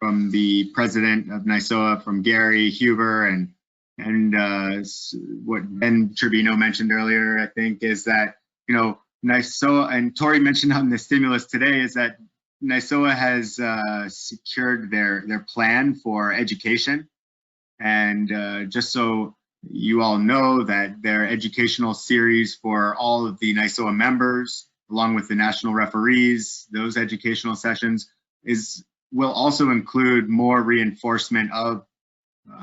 the president of NISOA, from Gary Huber, and what Ben Tribino mentioned earlier, I think, is that, you know, NISOA, and Tori mentioned on the stimulus today, is that NISOA has secured their plan for education. And just so you all know, that their educational series for all of the NISOA members, along with the national referees, those educational sessions will also include more reinforcement of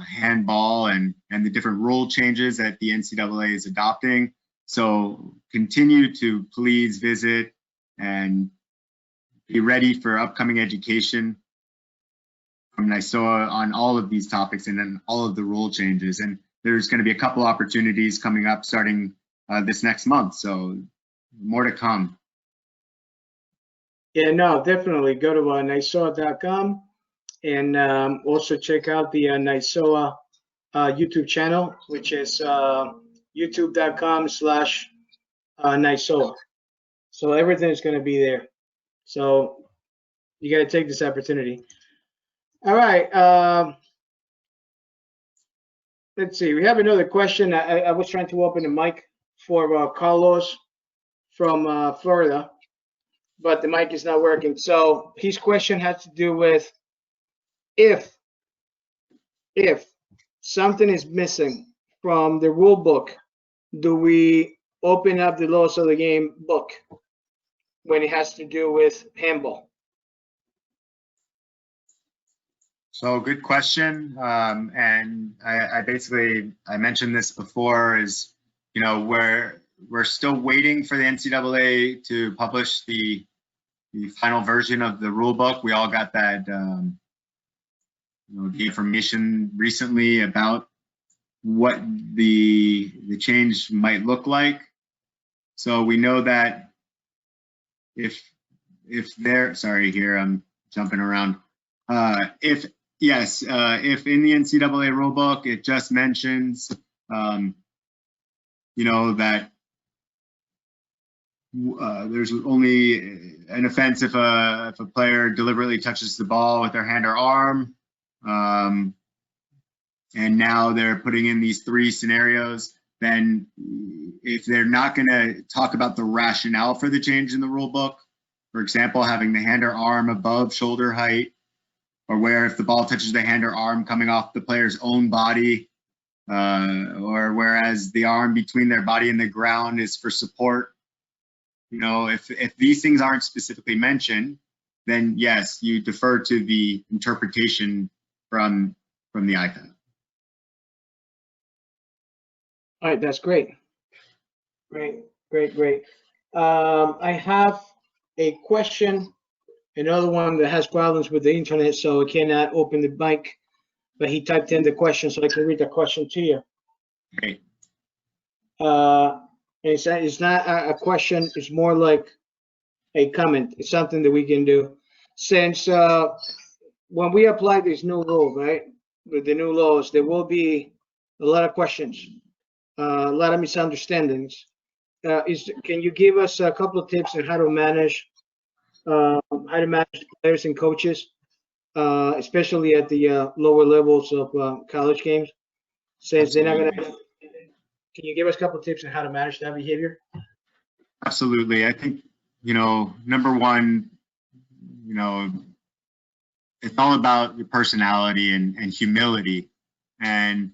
handball and the different rule changes that the NCAA is adopting. So continue to please visit and be ready for upcoming education from NISOA on all of these topics and then all of the rule changes. And there's going to be a couple opportunities coming up starting this next month. So more to come. Yeah, no, definitely. Go to NISOA.com and also check out the NISOA YouTube channel, which is youtube.com/NISOA. So everything is going to be there. So you got to take this opportunity. All right. Let's see. We have another question. I was trying to open the mic for Carlos from Florida, but the mic is not working. So his question has to do with if something is missing from the rule book, do we open up the laws of the game book when it has to do with handball? So good question. And I mentioned this before, is, you know, we're still waiting for the NCAA to publish the final version of the rule book. We all got that, you know, the information recently about what the change might look like. So we know that if sorry, here I'm jumping around. If in the NCAA rulebook it just mentions, you know, that there's only an offense if a player deliberately touches the ball with their hand or arm, and now they're putting in these 3 scenarios, then if they're not going to talk about the rationale for the change in the rule book, for example, having the hand or arm above shoulder height, or where if the ball touches the hand or arm coming off the player's own body, or whereas the arm between their body and the ground is for support, you know, if these things aren't specifically mentioned, then yes, you defer to the interpretation from the IFAB. All right, that's great. Great. I have a question, another one that has problems with the internet, so I cannot open the mic, but he typed in the question, so I can read the question to you. Great. It's not a question, it's more like a comment. It's something that we can do. Since when we apply these new rules, right, with the new laws, there will be a lot of questions, a lot of misunderstandings. Can you give us a couple of tips on how to manage players and coaches, especially at the lower levels of college games? Since they're not gonna. Can you give us a couple of tips on how to manage that behavior? Absolutely. I think, number one, it's all about your personality and humility. And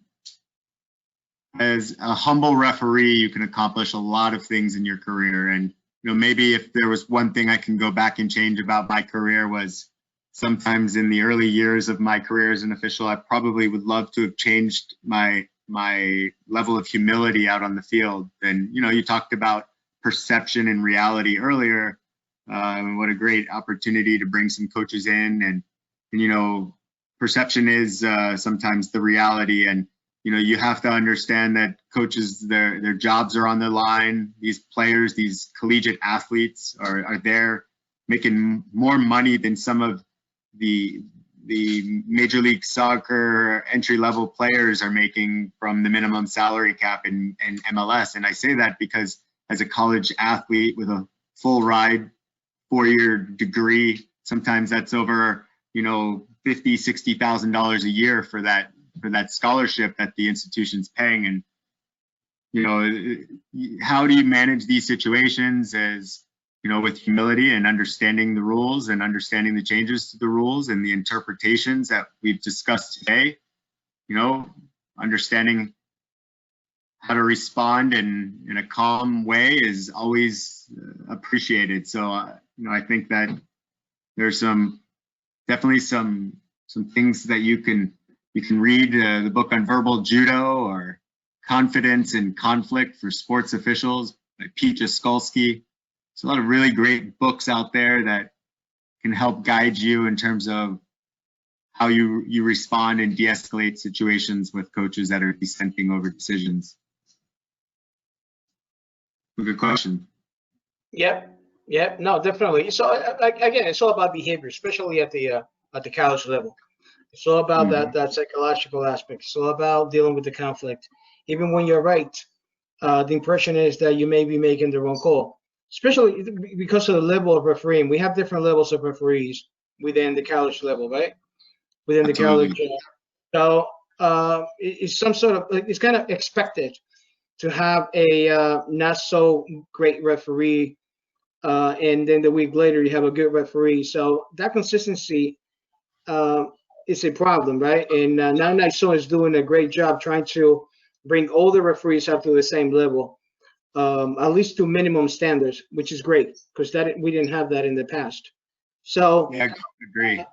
as a humble referee, you can accomplish a lot of things in your career. And, maybe if there was one thing I can go back and change about my career was sometimes in the early years of my career as an official, I probably would love to have changed my level of humility out on the field. And, you talked about perception and reality earlier. What a great opportunity to bring some coaches in, and perception is sometimes the reality. And, you have to understand that coaches, their jobs are on the line. These players, these collegiate athletes are there making more money than some of the Major League Soccer entry-level players are making from the minimum salary cap in MLS. And I say that because as a college athlete with a full ride 4-year degree, sometimes that's over, $50,000-$60,000 a year for that scholarship that the institution's paying. And, how do you manage these situations is, with humility and understanding the rules and understanding the changes to the rules and the interpretations that we've discussed today, understanding how to respond in a calm way is always appreciated. So, I think that there's definitely some things that you can read, the book on verbal judo or confidence and conflict for sports officials by Pete Jaskolski. There's a lot of really great books out there that can help guide you in terms of how you respond and de-escalate situations with coaches that are dissenting over decisions. Good question. Yep. No, definitely. So again, it's all about behavior, especially at the college level. It's all about that psychological aspect. It's all about dealing with the conflict. Even when you're right, the impression is that you may be making the wrong call, especially because of the level of refereeing. We have different levels of referees within the college level, right? Within the college. So it's some sort of, it's kind of expected to have a not so great referee, and then the week later you have a good referee. So that consistency is a problem, right? And now NISOA is doing a great job trying to bring all the referees up to the same level, at least to minimum standards, which is great because we didn't have that in the past. So yeah, I agree.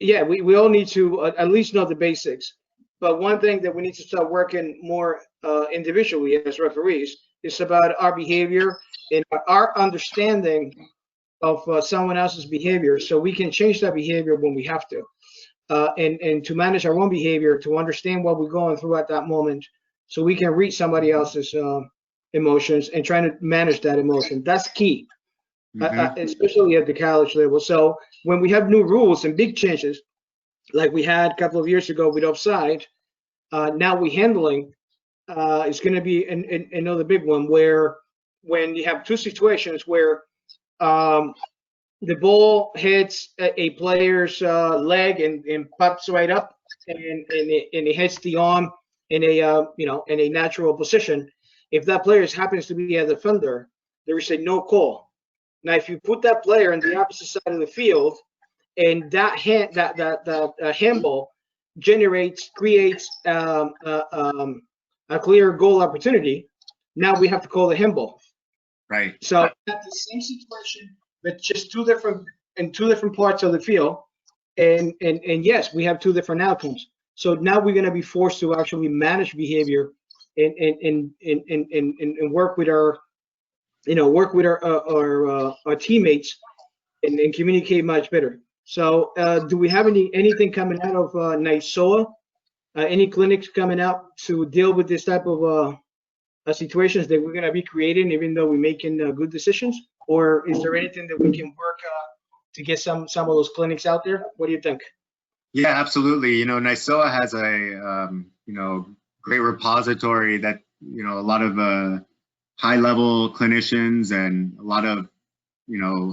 Yeah, we all need to at least know the basics. But one thing that we need to start working more individually as referees is about our behavior and our understanding of someone else's behavior, so we can change that behavior when we have to, and to manage our own behavior, to understand what we're going through at that moment, so we can read somebody else's emotions and trying to manage that emotion. That's key, especially at the college level. So when we have new rules and big changes, like we had a couple of years ago with offside, now we handling is going to be another big one, where when you have two situations where the ball hits a player's leg and pops right up, and it hits the arm in a natural position. If that player happens to be a defender, there is a no call. Now, if you put that player on the opposite side of the field, and that handball creates a clear goal opportunity, now we have to call the handball. Right. So at the same situation, but just two different in two different parts of the field, and yes, we have two different outcomes. So now we're going to be forced to actually manage behavior and work with our, work with our teammates and communicate much better. So do we have anything coming out of NISOA? Any clinics coming out to deal with this type of situations that we're going to be creating, even though we're making good decisions? Or is there anything that we can work to get some of those clinics out there? What do you think? Yeah, absolutely. NISOA has a great repository that a lot of high-level clinicians and a lot of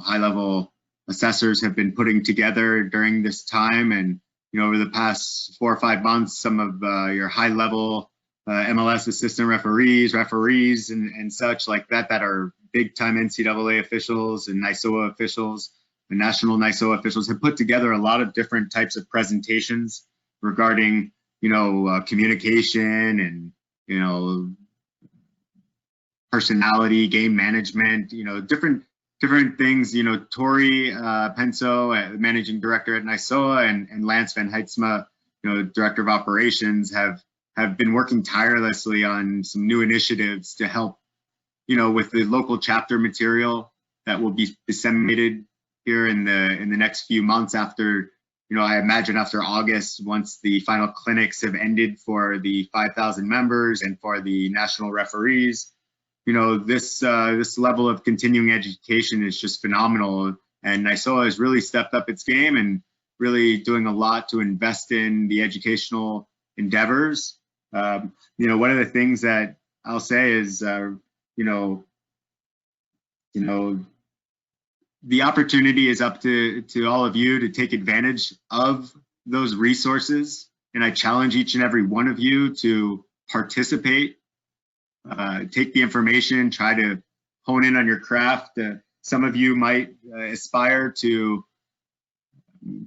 high-level assessors have been putting together during this time. And over the past 4 or 5 months, some of your high-level MLS assistant referees, and such like that are big-time NCAA officials and NISOA officials, the national NISOA officials have put together a lot of different types of presentations regarding, communication and, personality, game management, different things. Tori Penso, managing director at NISOA, and Lance Van Heidsma, director of operations, have been working tirelessly on some new initiatives to help, with the local chapter material that will be disseminated here in the next few months after, I imagine after August, once the final clinics have ended for the 5,000 members and for the national referees. This level of continuing education is just phenomenal, and NISOA has really stepped up its game and really doing a lot to invest in the educational endeavors. One of the things that I'll say is, the opportunity is up to all of you to take advantage of those resources, and I challenge each and every one of you to participate. Take the information, try to hone in on your craft. Some of you might aspire to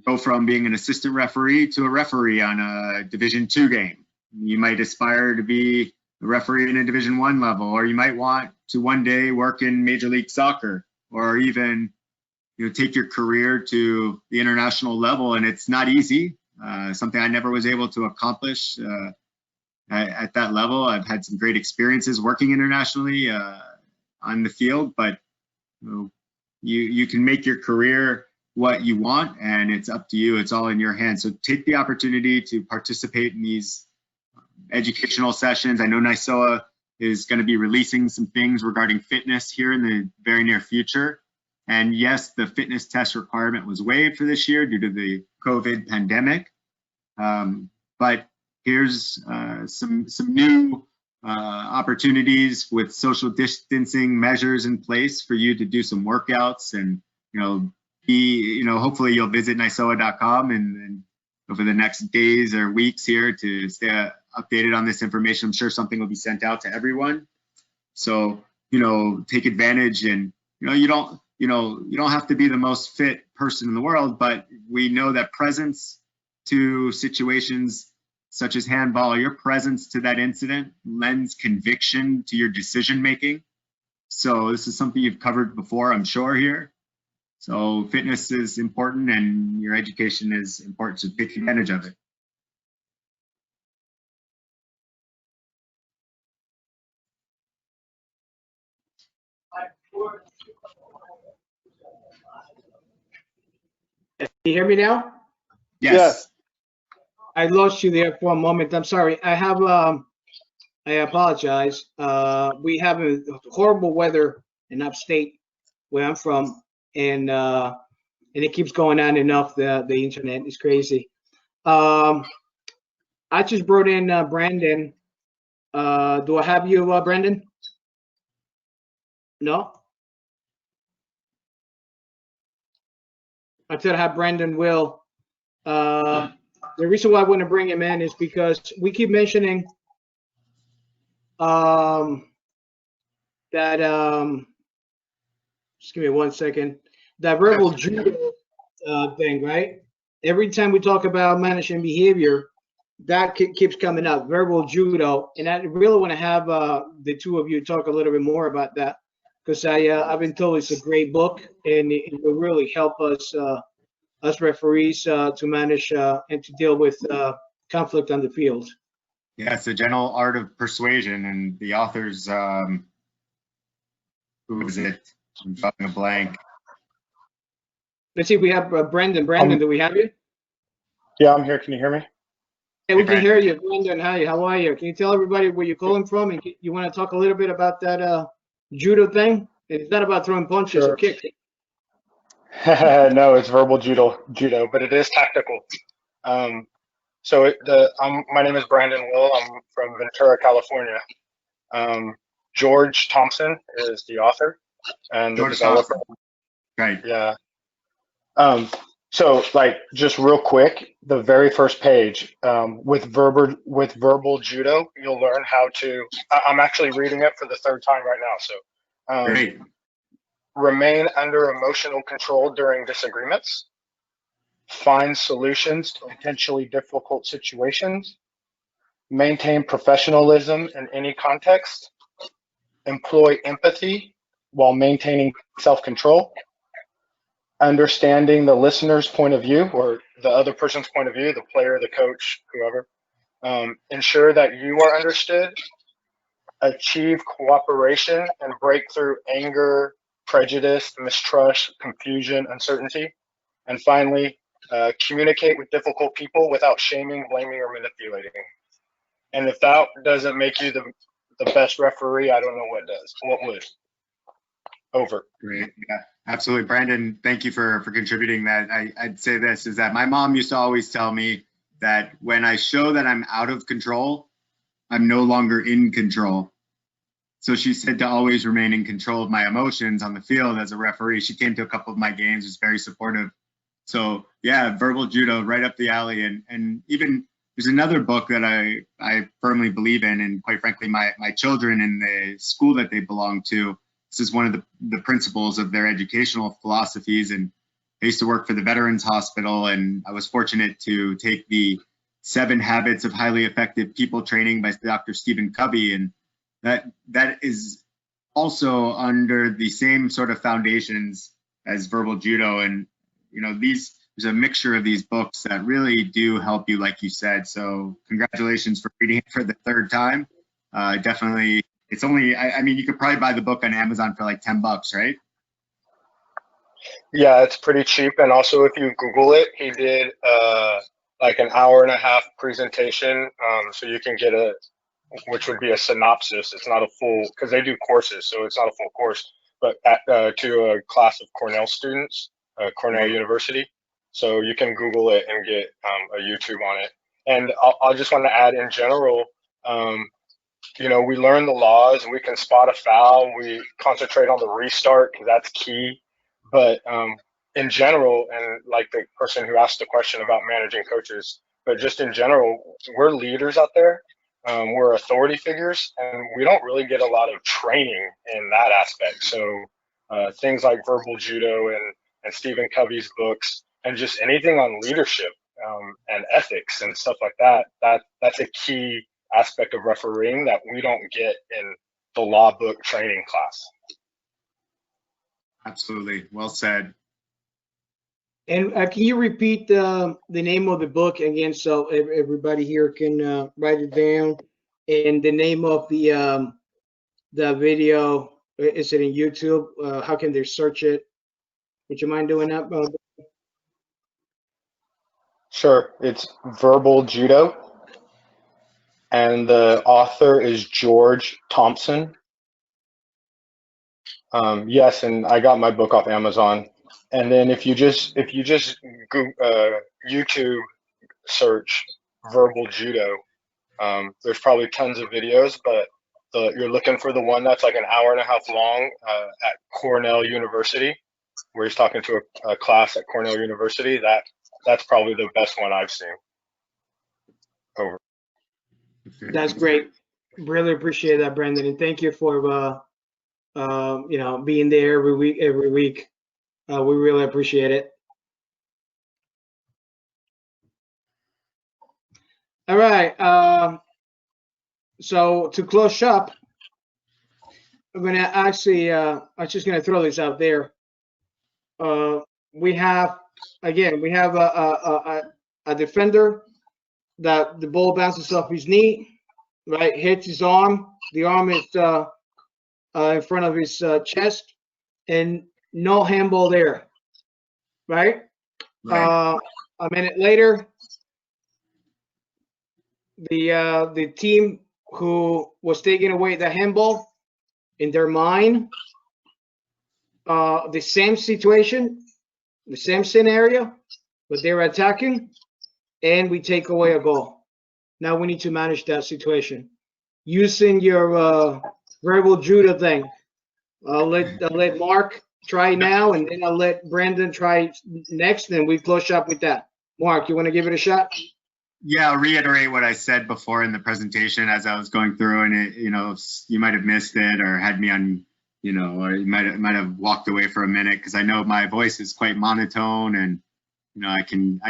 go from being an assistant referee to a referee on a Division II game. You might aspire to be a referee in a Division I level, or you might want to one day work in Major League Soccer, or even take your career to the international level. And it's not easy, something I never was able to accomplish at that level. I've had some great experiences working internationally on the field, but you can make your career what you want, and it's up to you. It's all in your hands. So take the opportunity to participate in these educational sessions. I know NISOA is going to be releasing some things regarding fitness here in the very near future. And yes, the fitness test requirement was waived for this year due to the COVID pandemic. But here's some new opportunities with social distancing measures in place for you to do some workouts, and hopefully you'll visit NISOA.com and over the next days or weeks here to stay updated on this information. I'm sure something will be sent out to everyone. So take advantage, and you don't have to be the most fit person in the world, but we know that presence to situations such as handball, your presence to that incident lends conviction to your decision making. So this is something you've covered before, I'm sure, here. So fitness is important, and your education is important, so take advantage of it. Can you hear me now? Yes. I lost you there for a moment. I'm sorry. I apologize. We have a horrible weather in upstate where I'm from, and it keeps going on and off. The internet is crazy. I just brought in Brandon. Do I have you, Brandon? No? I said I have Brandon Will. The reason why I want to bring him in is because we keep mentioning that just give me 1 second, that verbal judo thing, right? Every time we talk about managing behavior, that keeps coming up, verbal judo, and I really want to have the two of you talk a little bit more about that, because I've been told it's a great book, and it will really help us referees to manage and to deal with conflict on the field. Yeah, it's the Gentle Art of Persuasion, and the author's who is it? I'm drawing a blank. Let's see if we have Brandon. Brandon, do we have you? Yeah, I'm here. Can you hear me? Yeah, we can hear you, Brandon. Hi, how are you? Can you tell everybody where you're calling from, and you want to talk a little bit about that judo thing? It's not about throwing punches or kicks. No, it's verbal judo, but it is tactical. So my name is Brandon Will. I'm from Ventura, California. George Thompson is the author and the developer. Right. Yeah. So like just real quick, the very first page with verbal judo, you'll learn how to. I'm actually reading it for the third time right now. So Great. Remain under emotional control during disagreements. Find solutions to potentially difficult situations. Maintain professionalism in any context. Employ empathy while maintaining self-control. Understanding the listener's point of view or the other person's point of view, the player, the coach, whoever. Ensure that you are understood. Achieve cooperation and break through anger, prejudice, mistrust, confusion, uncertainty. And finally, communicate with difficult people without shaming, blaming, or manipulating. And if that doesn't make you the best referee, I don't know what does. What would? Over. Great. Yeah, absolutely. Brandon, thank you for contributing that. I'd say this is that my mom used to always tell me that when I show that I'm out of control, I'm no longer in control. So she said to always remain in control of my emotions on the field as a referee. She came to a couple of my games, was very supportive. So yeah, verbal judo right up the alley. And even there's another book that I firmly believe in, and quite frankly, my children in the school that they belong to, this is one of the principles of their educational philosophies. And I used to work for the Veterans Hospital, and I was fortunate to take the 7 Habits of Highly Effective People training by Dr. Stephen Covey. And that is also under the same sort of foundations as verbal judo. And, you know, there's a mixture of these books that really do help you, like you said. So congratulations for reading it for the 3rd time. Definitely. It's only, I mean, you could probably buy the book on Amazon for like $10, right? Yeah, it's pretty cheap. And also if you Google it, he did like an 1.5-hour presentation. So you can get which would be a synopsis. It's not a full, because they do courses, so it's not a full course, but to a class of Cornell students, Cornell University. So you can Google it and get a YouTube on it. And I'll just want to add in general, you know, we learn the laws, we can spot a foul, we concentrate on the restart because that's key. But in general, and like the person who asked the question about managing coaches, but just in general, we're leaders out there. We're authority figures, and we don't really get a lot of training in that aspect. So things like verbal judo and Stephen Covey's books, and just anything on leadership and ethics and stuff like that, that's a key aspect of refereeing that we don't get in the law book training class. Absolutely. Well said. And can you repeat the name of the book again, so everybody here can write it down? And the name of the video, is it in YouTube? How can they search it? Would you mind doing that? Sure. It's Verbal Judo, and the author is George Thompson. Yes, and I got my book off Amazon. And then if you just Google, YouTube search verbal judo, there's probably tons of videos, but you're looking for the one that's like an 1.5 hours long at Cornell University, where he's talking to a class at Cornell University. That's probably the best one I've seen. Over. That's great. Really appreciate that, Brandon, and thank you for you know, being there every week. We really appreciate it. All right. So to close up, I'm gonna actually, I'm just gonna throw this out there. We have a defender that the ball bounces off his knee, right? Hits his arm. The arm is in front of his chest, and no handball there, right? Right. A minute later, the team who was taking away the handball, in their mind, the same situation, the same scenario, but they're attacking, and we take away a goal. Now we need to manage that situation using your verbal judo thing. I'll let Mark try now, and then I'll let Brandon try next, and we close up with that. Mark, you want to give it a shot? Yeah, I'll reiterate what I said before in the presentation as I was going through, and it, you know, you might have missed it or had me on, you know, or you might have walked away for a minute because I know my voice is quite monotone, and you know, I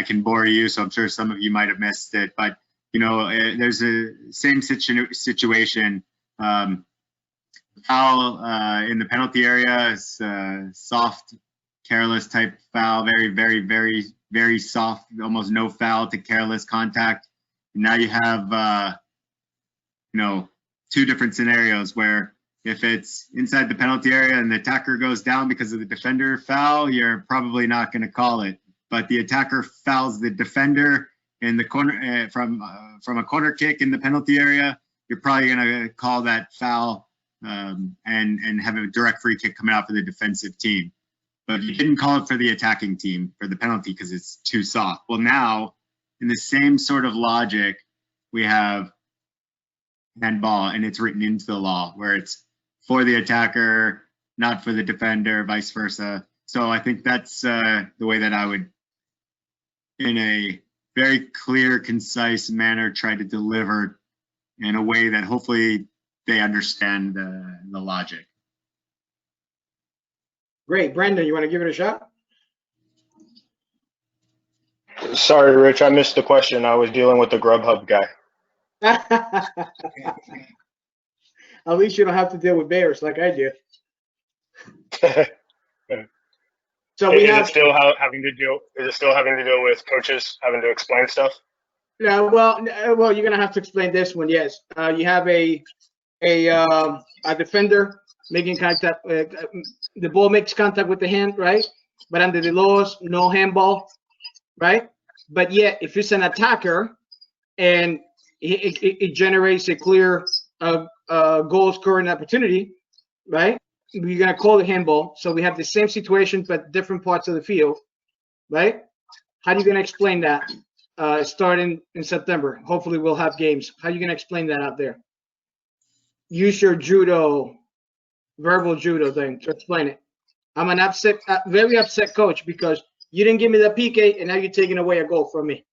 can bore you, so I'm sure some of you might have missed it. But you know, there's a same situation. Foul in the penalty area is soft, careless type foul, very soft, almost no foul to careless contact. And now you have, you know, two different scenarios where if it's inside the penalty area and the attacker goes down because of the defender foul, you're probably not going to call it. But the attacker fouls the defender in the corner from a corner kick in the penalty area, you're probably going to call that foul and have a direct free kick coming out for the defensive team. But you didn't call it for the attacking team for the penalty because it's too soft. Well, now in the same sort of logic, we have handball, and it's written into the law where it's for the attacker, not for the defender, vice versa. So I think that's the way that I would, in a very clear, concise manner, try to deliver in a way that hopefully they understand the logic. Great. Brandon, you want to give it a shot? Sorry, Rich, I missed the question. I was dealing with the Grubhub guy. At least you don't have to deal with bears like I do. So we have. Is it still having to deal with coaches having to explain stuff? Yeah, well, you're gonna have to explain this one. Yes, you have a defender making contact. The ball makes contact with the hand, right? But under the laws, no handball, right? But yet, if it's an attacker and it generates a clear goal scoring opportunity, right? We're gonna call it handball. So we have the same situation but different parts of the field, right? How are you gonna explain that? Starting in September, hopefully we'll have games. How are you gonna explain that out there? Use your verbal judo thing to explain it. I'm an very upset coach because you didn't give me the PK and now you're taking away a goal from me.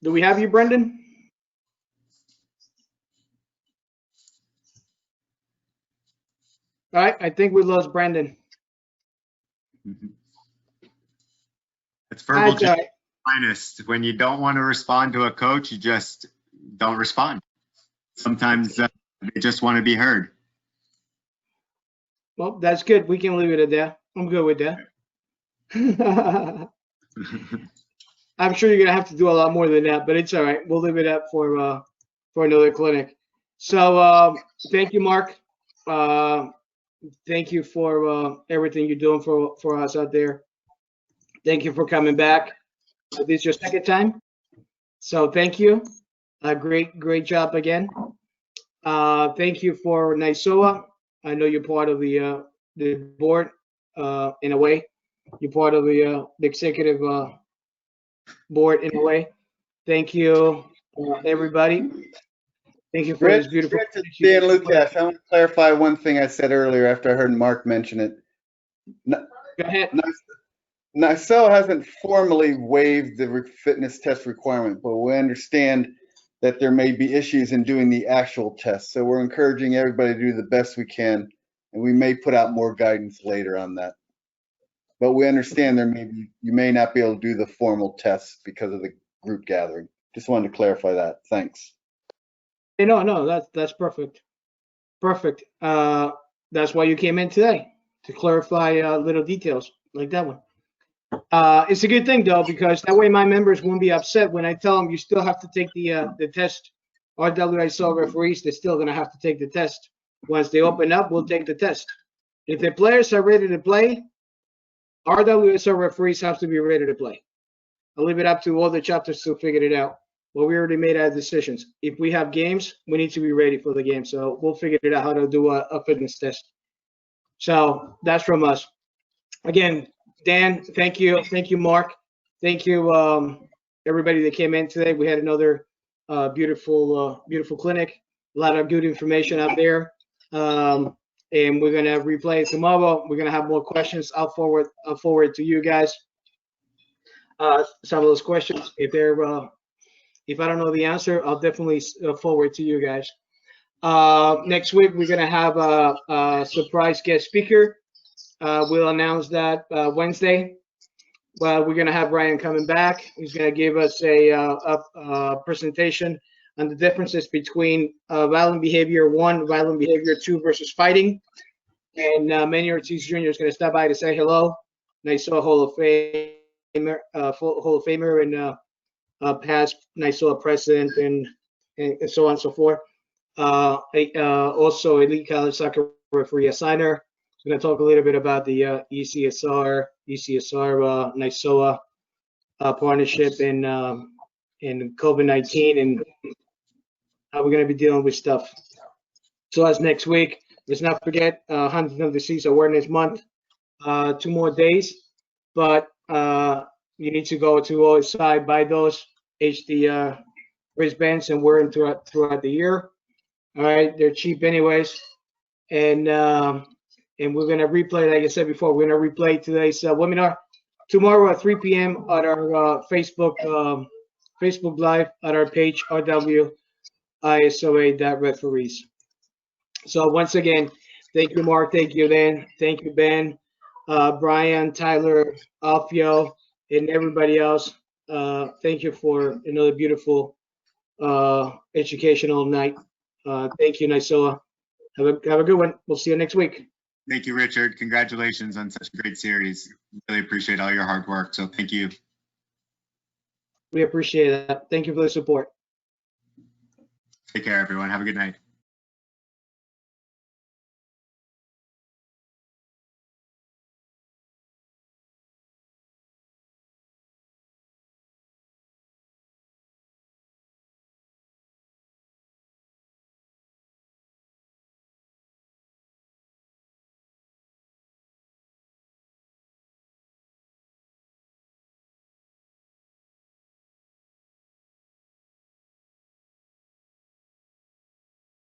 Do we have you, Brendan? All right, I think we lost Brendan. It's verbal minus. When you don't want to respond to a coach, you just don't respond. Sometimes they just want to be heard. Well, that's good. We can leave it at that. I'm good with that. I'm sure you're gonna have to do a lot more than that, but it's all right. We'll leave it up for another clinic. So thank you, Mark. Thank you for everything you're doing for us out there. Thank you for coming back. This is your second time, so thank you. Great job again. Thank you for NISOA. I know you're part of the board in a way. You're part of the executive board in a way. Thank you, everybody. Thank you for this beautiful. Dan Lukash, I want to clarify one thing I said earlier after I heard Mark mention it. Go ahead. NISOA hasn't formally waived the fitness test requirement, but we understand that there may be issues in doing the actual test. So we're encouraging everybody to do the best we can, and we may put out more guidance later on that. but we understand you may not be able to do the formal tests because of the group gathering. Just wanted to clarify that. Thanks. No, that's perfect. Perfect. That's why you came in today, to clarify little details like that one. It's a good thing though, because that way my members won't be upset when I tell them you still have to take the test. RWISOA referees, they're still gonna have to take the test. Once they open up, we'll take the test. If the players are ready to play, RWISOA referees have to be ready to play. I'll leave it up to all the chapters to figure it out. Well, we already made our decisions. If we have games, we need to be ready for the game. So we'll figure it out how to do a fitness test. So that's from us. Again, Dan, thank you. Thank you, Mark. Thank you, everybody that came in today. We had another beautiful clinic. A lot of good information out there. And we're gonna replay it tomorrow. We're gonna have more questions. I'll forward to you guys some of those questions. If I don't know the answer, I'll definitely forward to you guys. Next week, we're going to have a surprise guest speaker. We'll announce that Wednesday. Well, we're going to have Ryan coming back. He's going to give us a presentation on the differences between violent behavior 1, violent behavior 2 versus fighting. And Manny Ortiz Jr. is going to stop by to say hello. NISOA Hall of Famer, and past NISOA president, and so on and so forth. Also, elite college soccer referee assigner. We're going to talk a little bit about the ECSR NISOA partnership in COVID-19 and how we're going to be dealing with stuff. So that's next week. Let's not forget Huntington's Disease Awareness Month. 2 more days, but you need to go to OSI, buy those HD wristbands, and wear them throughout the year. All right, they're cheap anyways, and we're gonna replay, like I said before, we're gonna replay today's webinar tomorrow at 3 p.m. at our Facebook Live at our page RWISOA.referees. So once again, thank you, Mark. Thank you, Dan. Thank you, Ben, Brian, Tyler, Alfio, and everybody else. Thank you for another beautiful educational night. Thank you, NISOA. Have a good one. We'll see you next week. Thank you, Richard. Congratulations on such a great series. Really appreciate all your hard work. So thank you. We appreciate that. Thank you for the support. Take care, everyone. Have a good night.